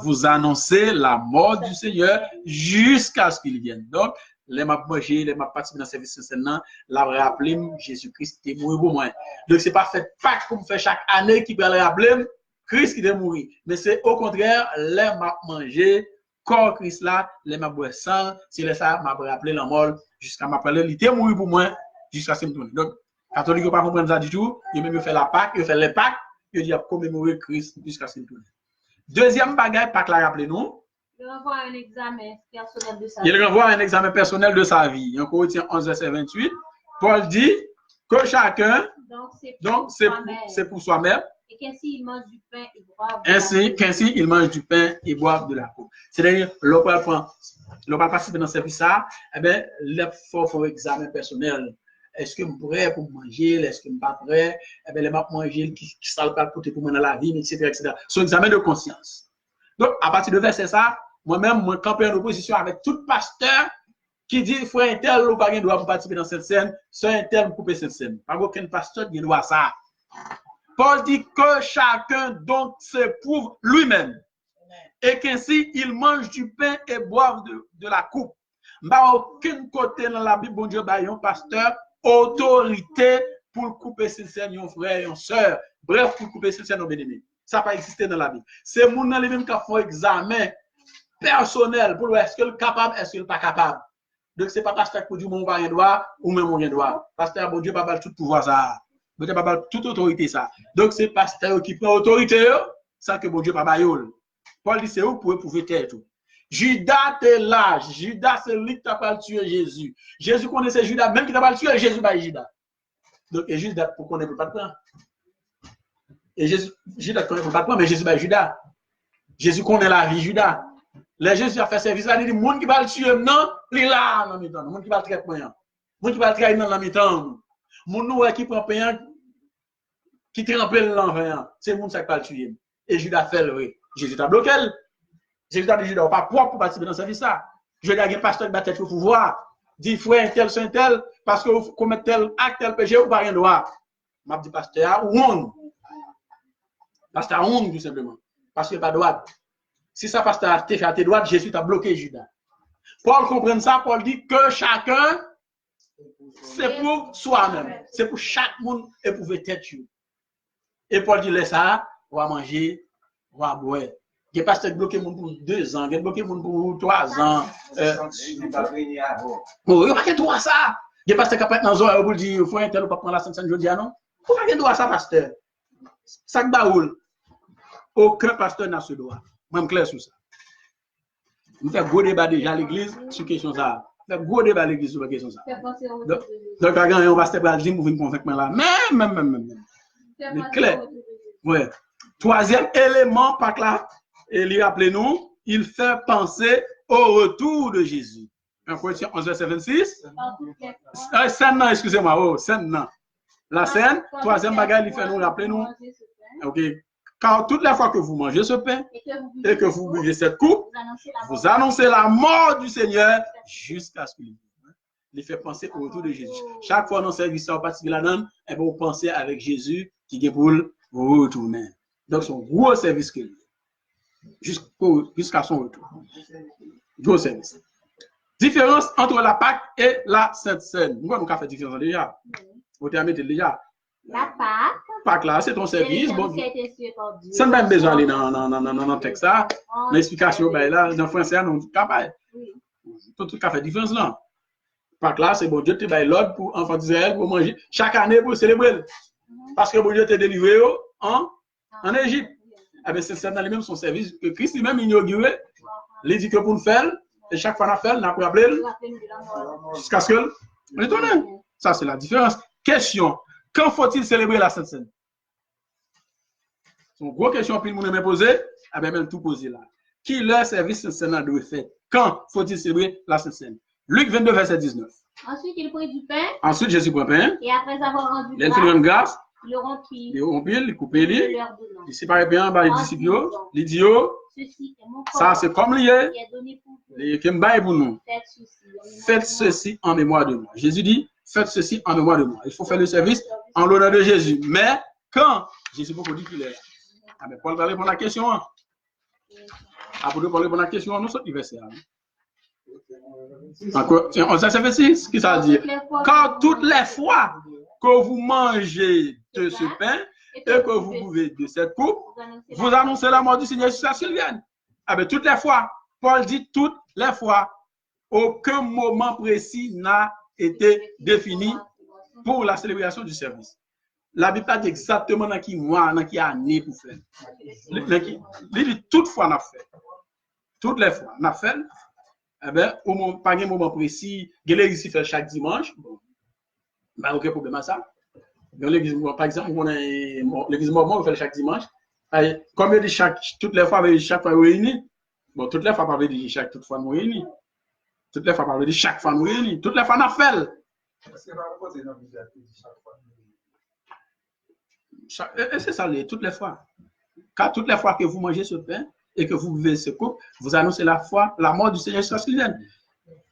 vous annoncez la mort du Seigneur jusqu'à ce qu'il vienne. Donc, les m'a mangé, les m'a participé dans le service Sainte-Seine, la rappeler Jésus-Christ est mort pour moi. Donc, ce n'est pas fait Pâques comme fait chaque année qui peut le rappeler Christ qui est mort. Mais c'est au contraire, les m'a mangé, corps Christ là, les m'a boire sang, c'est ça, m'a rappelé la mort jusqu'à m'appeler, il était mort pour moi jusqu'à ce qu'il me tourne. Donc, catholique ne pas comprendre ça du tout, il même fait la Pâque, il fait les Pâques, il dit à commémorer Christ jusqu'à ce qu'il tourne. Deuxième bagage, Pâques la rappelez-nous. Il renvoie à un examen personnel de sa vie. Il renvoie à un examen personnel de sa vie. En Corinthiens 11, verset 28, Paul dit que chacun, donc c'est pour soi-même, et qu'ainsi il mange du pain et boive. Qu'ainsi il mange du pain et boive de la coupe. C'est-à-dire, l'on va participer dans ce service-là, eh bien, il faut examen personnel. Est-ce que je suis prêt pour manger? Est-ce que je ne suis pas prêt? Eh bien, les m'a manger qui ne pas pour moi dans la vie, etc. C'est un examen de conscience. Donc, à partir de verset ça, moi-même, je campe en opposition avec tout pasteur qui dit, frère, un tel ou pas un droit pour participer dans cette scène, c'est un tel pour couper cette scène. Pas aucun pasteur qui doit ça. Paul dit que chacun donc s'éprouve lui-même. Et qu'ainsi, il mange du pain et boive de la coupe. Pas aucun côté dans la Bible, bon Dieu, un pasteur, autorité pour couper cette scène, un frère, une soeur. Bref, pour couper cette scène, bien-aimé. Ça n'a pas existé dans la Bible. C'est les gens qui font un examen personnel pour voir est-ce qu'il est capable, est-ce qu'il n'est pas capable. Donc, ce n'est pas pasteur qui dit mon pas un droit ou même mon droit. Pasteur, bon Dieu, pas tout pouvoir ça. Bon Dieu, pas toute autorité ça. Donc, c'est pasteur qui prend autorité sans que bon Dieu pas baïol. Paul dit c'est où pour prouver tête. Judas est là. Judas, c'est lui qui t'a pas tué Jésus. Jésus connaissait Judas, même qui t'a pas tué Jésus, bah Judas. Donc, et Judas, pour qu'on ne peut pas de pain. Et Judas connaît pas de pain, mais Jésus va Judas. Jésus connaît la vie Judas. Les Jésus a fait service là, il dit, monde qui va le tuer, non, il est là, dans le mi-temps. Monde qui va le traiter, monde qui va le traiter dans le mi-temps. Monde qui prend pain, qui trempe l'envers, c'est le monde qui va le tuer. Et Judas fait le oui. Jésus t'a bloqué. Jésus t'a dit, Judas, pas propre pour participer dans ce service là. Je dis à un pasteur qui bat tête au pouvoir. Dit, frère, tel, saint, tel, parce que vous commettez tel acte, tel péché, ou pas rien droit. M'a dit, pasteur, ou pasteur, on, tout simplement. Parce qu'il n'y a pas de droit. Si ça, pasteur, a fait à tes droits, Jésus t'a bloqué Judas. Paul comprend ça, Paul dit que chacun, c'est pour soi-même. C'est pour chaque monde éprouver tête. Et Paul dit, laisse ça, on va manger, on va boire. Il y a pas bloqué pour 2 ans, il y a bloqué pour 3 ans. Oui, il n'y a pas droit ça. Il n'y a pas capable dans zone pour dire, il faut un tel ou pas prendre la Sainte-Sainte Jodia, non? Il n'y a pas droit ça, pasteur. Ça que baoul. Aucun pasteur n'a ce droit. Même clair sur ça. Nous faisons un gros débat déjà à l'église sur la question ça. Nous faisons un gros débat à l'église sur la question ça. Donc, quand on va se dire, vous venez convaincre là. Même. C'est clair. Ouais. Troisième élément, par là, et lui rappelez-nous, il fait penser au retour de Jésus. 1 Corinthiens 11, verset 26. Scène, non, excusez-moi. Oh, scène, non. La scène, troisième bagage, il fait nous, rappelez-nous. Ok. Car toutes les fois que vous mangez ce pain et que vous buvez cette coupe, vous annoncez la mort du Seigneur jusqu'à ce qu'il vienne. Il fait penser au retour de Jésus. Chaque fois dans service en particulier là-dedans, vous pensez avec Jésus qui est pour vous retourner. Donc, c'est un gros service que jusqu'à son retour. Gros service. Différence entre la Pâque et la Sainte Seine. Nous avons fait différence déjà. Vous terminez déjà. La Pâque. Pâque là, c'est ton service. Bon, ça n'a pas besoin d'aller dans le texte là. L'explication, là, dans le français, nous sommes capables. Tout à fait différence là. Pâque là, c'est bon Dieu te donne l'ordre pour enfants d'Israël pour manger chaque année pour célébrer. Parce que bon Dieu t'a délivré en Égypte. C'est dans les mêmes son service que Christ lui-même inauguré. Il dit que pour nous faire, et chaque fois qu'on a fait, on a appelé jusqu'à ce que on est tourné. Ça, c'est la différence. Question. Quand faut-il célébrer la Sainte Seine? C'est une grosse question que le monde m'a posée. Même tout posé là. Qui leur service Sainte Seine doit faire? Quand faut-il célébrer la Sainte Seine? Luc 22, verset 19. Ensuite, il prit du pain. Ensuite, Jésus prend pain. Et après avoir rendu grâce, il le rompit. Il coupait, il séparait bien par les disciples. Il dit, ça c'est comme lié. Pour nous. Faites ceci en mémoire de moi. Jésus dit, faites ceci en mémoire de moi. Il faut faire le service en l'honneur de Jésus. Mais quand Jésus peut dire qu'il est là. Mais Paul va répondre à la question. Après de Paul répondre à la question, nous sommes verset. Encore, ça fait 6, qui ça dit? Quand toutes les fois que vous mangez de ce pain et que vous buvez de cette coupe, vous annoncez la mort du Seigneur jusqu'à ce qu'il vienne. Toutes les fois, Paul dit toutes les fois, aucun moment précis n'a été défini pour la célébration du service. La Bible pas dit exactement dans qui mois, dans qui année pour faire. Il dit toutefois n'a fait. Toutes les fois n'a fait. Pas un moment précis, l'église fait chaque dimanche. Bah, aucun problème à ça. Dans l'église, par exemple, l'église mormon, on fait chaque dimanche. Comme il dit toutes les fois, chaque fois réunis. Bon, toutes les fois, pas dire chaque toute fois nous réunis. Toutes les fois, pas dire chaque fois nous réunis. Toutes les fois, on a fait. Et c'est ça, toutes les fois. Car toutes les fois que vous mangez ce pain et que vous buvez ce coupe, vous annoncez la mort du Seigneur jusqu'à ce qu'il vienne.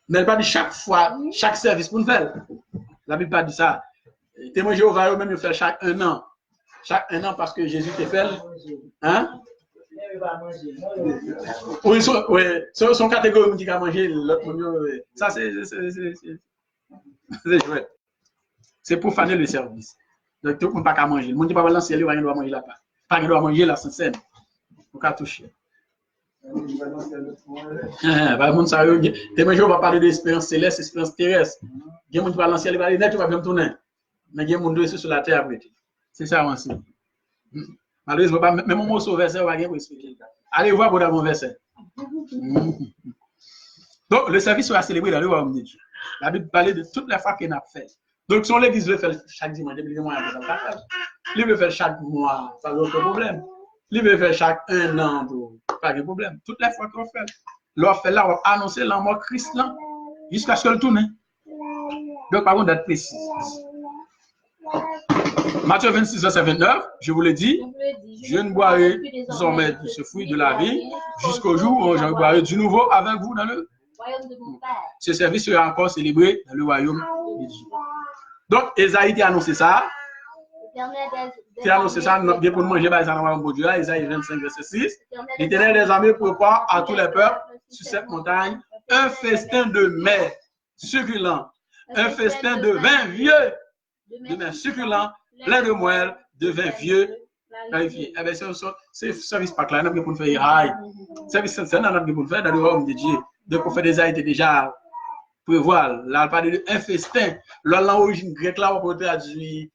Mais elle pas dit chaque fois, chaque service pour nous faire. La Bible pas dit ça. Témoin Jéhovah, même il fait chaque 1 an. Chaque 1 an parce que Jésus te fait. Hein? Oui, son catégorie qui a mangé l'autre. Ça, c'est chouette. C'est pour faire le service. Donc, tout le monde n'a pas manger. Le monde qui va lancer, il doit manger là-bas. Pas qu'il doit manger la Sainte Seine. On va toucher. Témoin Jéhovah va parler d'espérance céleste, espérance terrestre. Il y a des gens qui vont lancer, il va aller net, il va bien tourner. Mais il y a des gens qui sont sur la terre après. C'est ça aussi. Malheureusement, même mon mot sur verset, on va bien expliquer. Allez voir pour mon verset. Donc, le service sera célébré dans le royaume de Dieu. La Bible parle de toutes les fois qu'il a fait. Donc, si on l'église veut faire chaque dimanche, il veut faire chaque mois, ça n'a aucun problème. Il veut faire chaque 1 an, pas de problème. Toutes les fois qu'on fait, l'on fait là, on annonce la mort Christ là, jusqu'à ce qu'elle tourne. Donc, par contre, d'être précis. Matthieu 26, verset 29, je vous l'ai dit, je ne boirai désormais de ce fruit de la vie jusqu'au jour où je boirai du nouveau avec vous dans le royaume de mon Père. Ce service sera encore célébré dans le royaume de Dieu. Donc, Esaïe a annoncé ça. Il a annoncé ça, bien pour nous manger dans le royaume de Dieu, Esaïe 25, verset 6. L'Éternel des armées prépare à tous les peuples sur cette montagne un festin de mets succulents, un festin de vin vieux, de mets succulents, plein de moelle, de vin vieux, clarifié. Eh bien, c'est service pas clair, on pour faire high. Service sincère, on pour faire dans le royaume de Dieu. Donc, on fait des aides déjà prévoir. Là, on parle d'un festin. Là, l'origine grecque, là, on peut traduire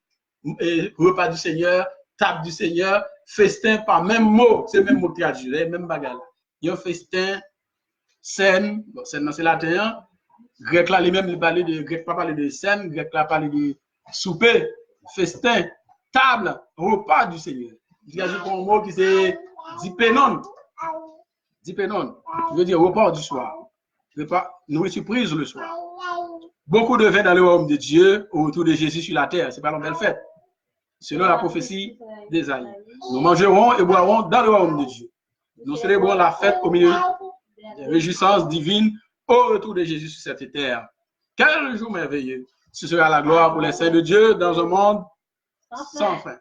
repas du Seigneur, table du Seigneur, festin par même mot. C'est le même mot traduit, même bagarre. Il y a un festin, scène, bon, scène, c'est latin. Grec, là, les mêmes, il parlait de, grec, pas parler de scène, grec, là, parlait de souper, festin, table, repas du Seigneur. Il y a un mot qui c'est dipénon. Dipénon, qui veut dire repas du soir. Repas, nourriture prise le soir. Beaucoup de vin dans le royaume de Dieu autour de Jésus sur la terre. C'est pas une belle fête. Selon la prophétie d'Ésaïe. Nous mangerons et boirons dans le royaume de Dieu. Nous célébrons la fête au milieu des réjouissances divines au retour de Jésus sur cette terre. Quel jour merveilleux! Ce sera la gloire pour les saints de Dieu dans un monde sans fin.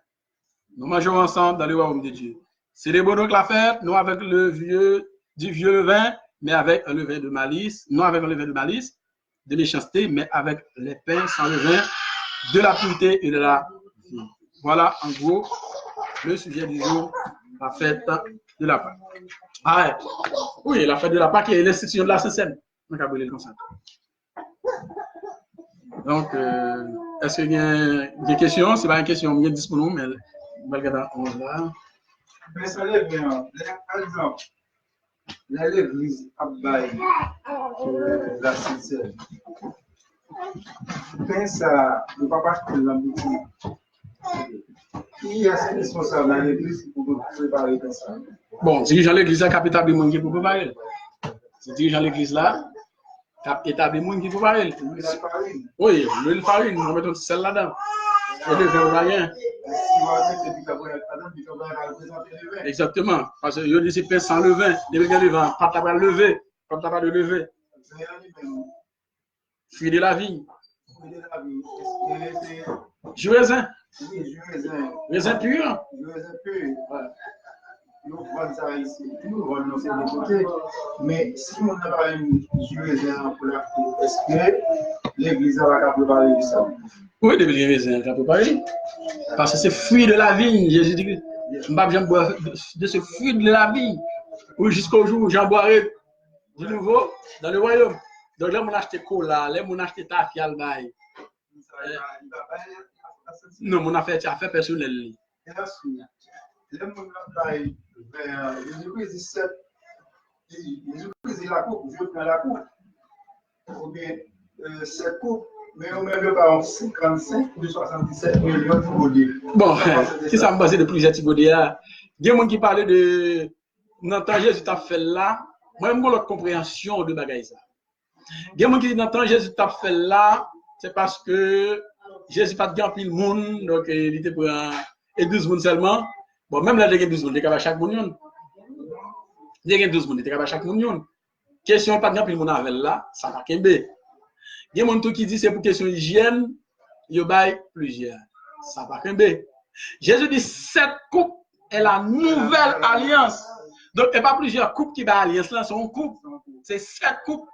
Nous mangerons ensemble dans le royaume de Dieu. Célébrons donc la fête, non avec du vieux levain, mais avec un levain de malice, non avec un levain de malice, de méchanceté, mais avec les pains sans levain, de la pureté et de la vie. Voilà, en gros, le sujet du jour, la fête de la Pâque. Ah, oui, la fête de la Pâque est l'institution de la Sainte-Seine. Donc, est-ce qu'il y a des questions? Ce n'est pas une question bien disponible, mais on va. Mais ça lève bien. Par exemple, l'église Abbaye, la Sainte-Seine. Pense à le papa de la boutique. Qui est responsable dans l'église pour préparer ça? Bon, dirigeant l'église, il y a capitale de monde qui peut préparer. C'est dirigeant l'église là, capitale de monde qui peut préparer. Oui, l'huile farine, on met celle là-dedans. Et le vin rien. Exactement. Parce que je dis c'est pain sans levain. Les gens le vin, pas de lever, comme t'as pas de lever. Fruit de la vie. Jus raisin. Raisin pur. Nous prenons ça ici, nous prenons ça de côté. Mais si on n'a pas une jus raisin pour la cour, est-ce que l'église va préparer ça? Oui, des raisins va préparer. Parce que c'est fruit de la vie. Jésus dit que je ne boire de ce fruit de la vie. Ou jusqu'au jour où j'en boirai de nouveau dans le royaume. Donc là, on a acheté cola, là, on a acheté tafial. Non, on a fait affaire personnelle. Jésus-Christ dit la coupe, je prends la coupe. Ou bien cette coupe, mais on ne met pas en 55 ou 77 millions de bodies. Bon, si ça me base de plusieurs types de bodies, il y a des gens qui parlaient de. N'entend Jésus t'a fait là, moi, j'ai l'autre compréhension de bagaille ça. Il y a des gens qui disent n'entend Jésus t'a fait là, c'est parce que Jésus pas de grand pile monde, donc il était pour et 12 monde seulement. Bon, même là, il y a 12 monde, il y a chaque monde. Il y a 12 monde, il y a chaque monde. Question pas de grand pile monde avec là, ça va kembe. Il y a des gens qui disent c'est pour question hygiène, il y a plusieurs. Ça va kembe. Jésus dit cette coupe est la nouvelle alliance. Donc, il n'y a pas plusieurs coupes qui va alliance là, c'est une coupe. C'est cette coupe.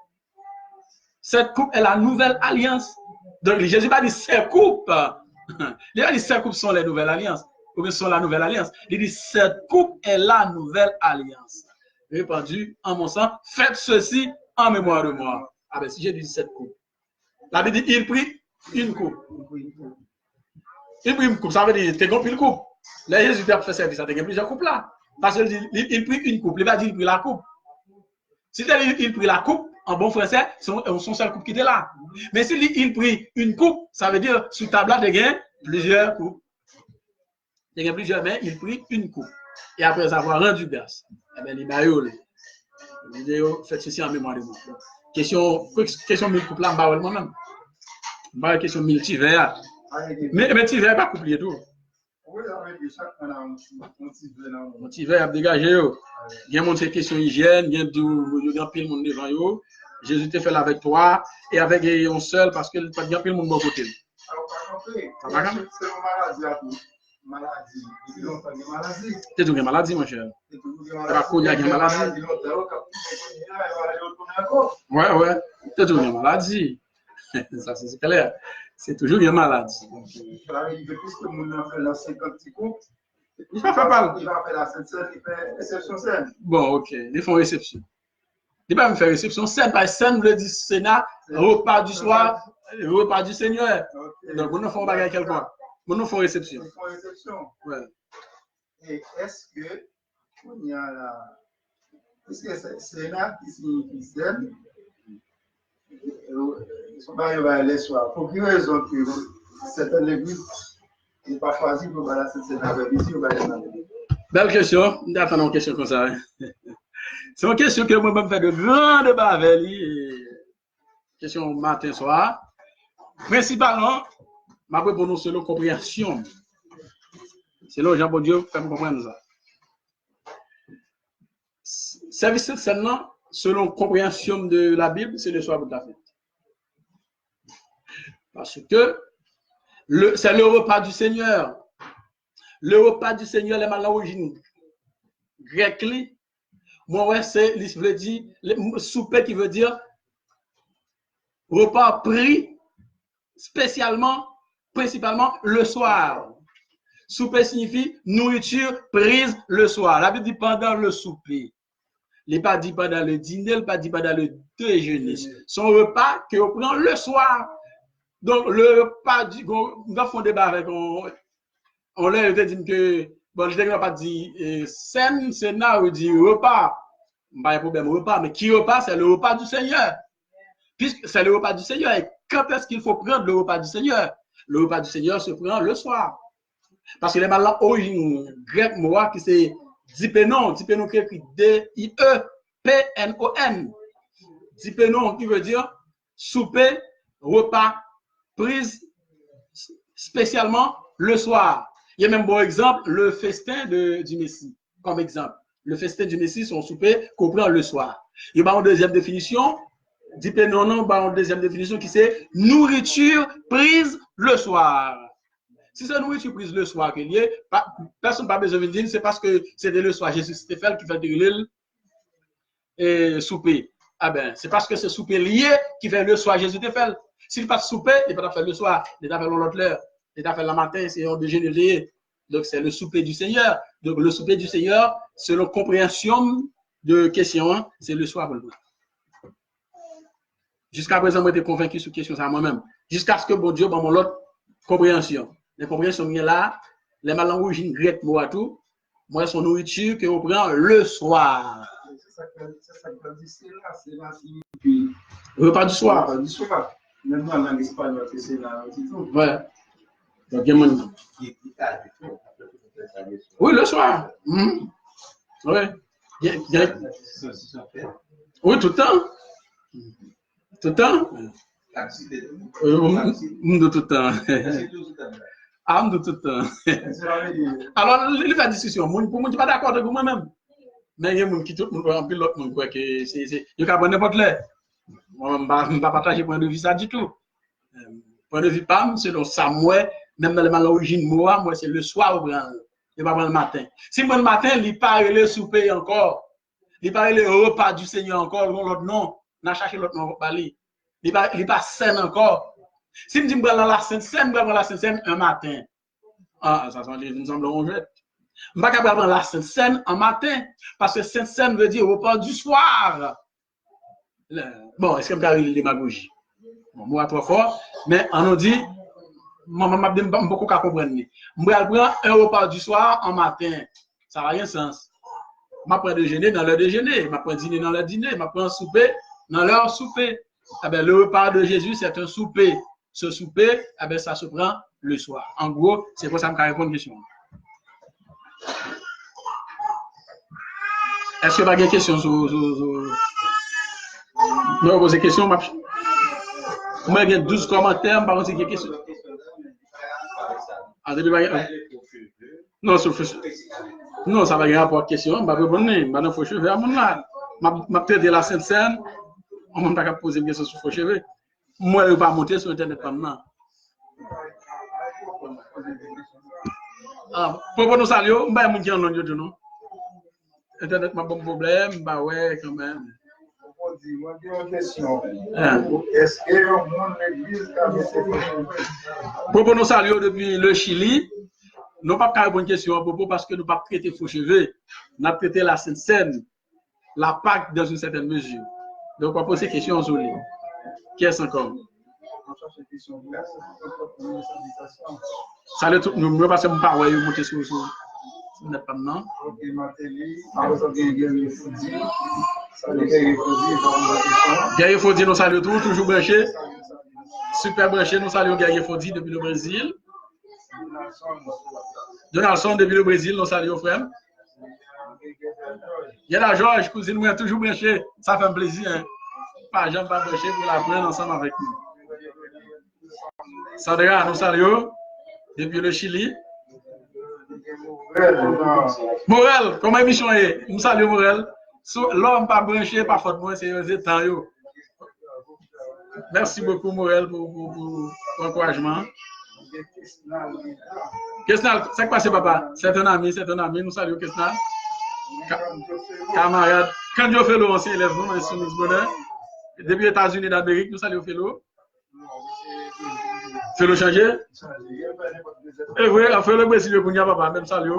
Cette coupe est la nouvelle alliance. Donc, Jésus va dire ces coupes. Il va dire ces coupes sont les nouvelles alliances. Ou bien sont la nouvelle alliance. Il dit cette coupe est la nouvelle alliance. Répandu en mon sang, faites ceci en mémoire de moi. Ah ben, si j'ai dit cette coupe. La Bible dit il prit une coupe. Il prit une coupe, ça veut dire t'es compris une coupe. Là, Jésus a fait service à plusieurs coupes là. Parce qu'il dit il prit une coupe. Il va dire il prit la coupe. Si il prit la coupe, en bon français, son seul coupe qui était là. Mais s'il prit une coupe, ça veut dire sous table là, il y a plusieurs coupes. Il y a plusieurs, mais il prit une coupe. Et après avoir rendu grâce, eh bien, les baillots, vidéo, faites ceci en mémoire de moi. Question mille coupes là, je vais moi-même. Je vais question multivers. Mais multivers, pas couplé tout. Multivers a dégagé. Il y a mon question hygiène, il y a pile monde devant eux. Jésus te fait avec toi et avec un seul parce que il n'y a pas de monde de côté. Alors, c'est une maladie. C'est une maladie, mon cher. C'est une maladie. Ouais. C'est une maladie. Ça, c'est clair. C'est toujours une maladie. Depuis que mon enfant fait la 50 coups, il va faire la scène, il fait réception scène. Bon, ok. Ils font réception. Il va me faire réception scène par scène, le dit Sénat, repas du soir, repas du Seigneur. Donc, nous faisons bagarre quelque part. Nous faisons réception. Ils font réception. Ouais. Et est-ce que il y a la. Est-ce que c'est Sénat qui signifie scène? Son mari va aller soir. Pour quelle raison que certaines églises n'est pas choisi pour la Sénat avec ici ou belle question. Nous attendons une question comme ça. C'est une question que moi je fais de grands débats avec lui. Question matin soir. Principalement, ma réponse selon compréhension. Selon Jean Dieu, fait comprendre ça. Service seulement, selon compréhension de la Bible, c'est le soir de la fête. Parce que c'est le repas du Seigneur. Le repas du Seigneur, les malins origines grec, moi, ouais, c'est, il veut dire, souper qui veut dire repas pris spécialement, principalement le soir. Souper signifie nourriture prise le soir. La Bible dit pendant le souper. Il n'est pas dit pendant le dîner, il n'est pas dit pendant le déjeuner. Son repas qu'on prend le soir. Donc, le repas du. Nous avons un débat avec. On l'a dit que. Bon, je n'ai pas dit scène, Sénat, ou dit repas. Pas de problème, repas. Mais qui repas? C'est le repas du Seigneur. Puisque c'est le repas du Seigneur. Et quand est-ce qu'il faut prendre le repas du Seigneur? Le repas du Seigneur se prend le soir. Parce que les malins origine grec, moi, qui c'est dipenon qui écrit D-I-E-P-N-O-N. Dipenon qui veut dire souper, repas, prise spécialement le soir. Il y a même bon exemple, le festin du Messie, comme exemple. Le festin du Messie, son souper qu'on prend le soir. Il y a une deuxième définition, dipenon, une deuxième définition qui c'est nourriture prise le soir. Si c'est nourriture prise le soir qu'il y a, personne n'a pas besoin de dire, c'est parce que c'était le soir. Jésus c'était fait qui fait de l'île et souper. Ah ben, c'est parce que c'est souper lié qui fait le soir. Jésus était fait. S'il pas souper, il ne peut pas faire le soir. Il a fait l'autre heure. Il a fait la matin, c'est un déjeuner lié. Donc c'est le souper du Seigneur. Donc le souper du Seigneur, selon compréhension de question, c'est le soir. Jusqu'à présent, moi, j'étais convaincu sur question ça moi-même. Jusqu'à ce que bon Dieu, mon l'autre compréhension. Les compréhensions là, les malins origines grecques, moi, tout, moi, son nourriture qu'on prend le soir. C'est ça que dit, c'est là, repas du soir. Repas du soir. Même dans langue espagnole, c'est là, c'est tout. Ouais. Donc, il y a mon... Oui, le soir. Oui. Oui, tout le temps. Tout le temps. Tout le temps. Ah, de tout le temps. Alors, il fait discussion. Pour moi, je ne suis pas d'accord avec moi-même. Mais il y a des gens qui tout le monde en pilote, je crois que c'est. Je ne peux pas n'importe là. Moi, je ne vais pas partager point de vue ça du tout. Point de vue PAM, selon ça, moi, même dans les malins origines, moi, c'est le soir ou bien le matin. Si moi, le matin, il n'est pas le souper encore. Il n'est pas le repas du Seigneur encore, l'autre nom. On a cherché l'autre nom. Il n'est pas sain encore. Si je dis que je vais dans la Sainte Seine un matin, ah, ça me semble honnête. Je ne vais pas prendre la Sainte Seine un matin, parce que Sainte Seine veut dire repas du soir. Bon, est-ce que je vais faire une démagogie? Bon, moi, trop fort, mais on nous dit, je ne vais pas beaucoup comprendre. Je vais prendre un repas du soir un matin. Ça n'a rien de sens. Je vais prendre déjeuner dans le déjeuner, je vais prendre dîner dans le dîner, je vais prendre souper dans leur souper. Eh bien, le repas de Jésus, c'est un souper. Ce souper, eh bien, ça se prend le soir. En gros, c'est pour ça que je réponds à la question. Est-ce que vous avez des questions sur... Non, poser des questions. Moi, j'ai 12 commentaires, par contre, c'est des questions. Non, non, ça va gagner rapport à la question. Je vais répondre. Je vais faux cheveux à mon là. Je vais traiter la Sainte-Seine. On va poser une question sur faux cheveux. Moi, je ne vais pas monter sur Internet maintenant. Pour nous saluer, je vais monter en long de nous. Internet m'a bon problème, bah ouais, quand même. Moi, j'ai une question. Est-ce que mon église a mis ses Pour nous saluer depuis le Chili, nous n'avons pas répondre à une question à propos parce que nous n'avons pas traité faux cheveux. Nous avons traité la Sainte-Seine, la Pâque dans une certaine mesure. Donc, on va poser des questions aux livres. Qui est-ce encore? Salut tout le monde. Nous passons par où monter sur net maintenant. Guerrier Fodi, nous saluons tous, toujours branché. Super branché, nous saluons Guerrier Fodi depuis le Brésil. Donaldson depuis le Brésil, nous saluons frère. Il y a la Georges, cousine, moi toujours branché. Ça fait un plaisir. Hein? Pas jamais pas branché pour la prendre ensemble avec nous. Sandra, nous saluons depuis le Chili. Morel, comment émission est? Nous saluons Morel. L'homme pas branché, pas faute moi, c'est un temps. Merci beaucoup Morel pour l'encouragement. Kesnal, c'est quoi c'est papa? C'est un ami, nous saluons Kesnal. Camarade, quand Dieu fait ancien élève, nous, dans le bonheur. Depuis les États-Unis d'Amérique, nous saluons Félo. Félo changé? Et oui, on fait le Brésil pour nous, papa, même salut.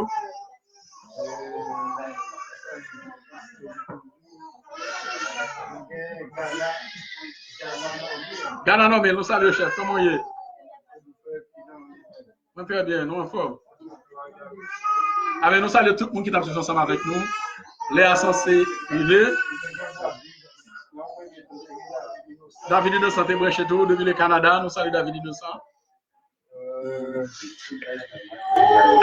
Ghana, non, mais nous saluons, chef. Comment il est? Très bien, nous en forme. Avec nous saluons tout le monde qui est ensemble avec nous. Les ascensés, il David Innocent est branché tout depuis le Canada. Nous saluons David Innocent.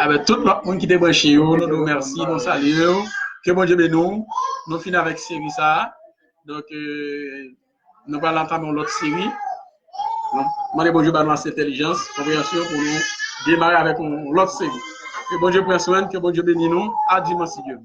Avec tout le monde qui est branché, nous nous remercions, nous saluons. Que bon Dieu bénisse. Nous finissons avec série ça. Donc, nous allons entamer l'autre série. Demandez bon Dieu de lancer intelligence, compréhension pour nous démarrer avec l'autre série. Que bon Dieu prenne soin, que bon Dieu bénisse nous. À dimanche, Dieu.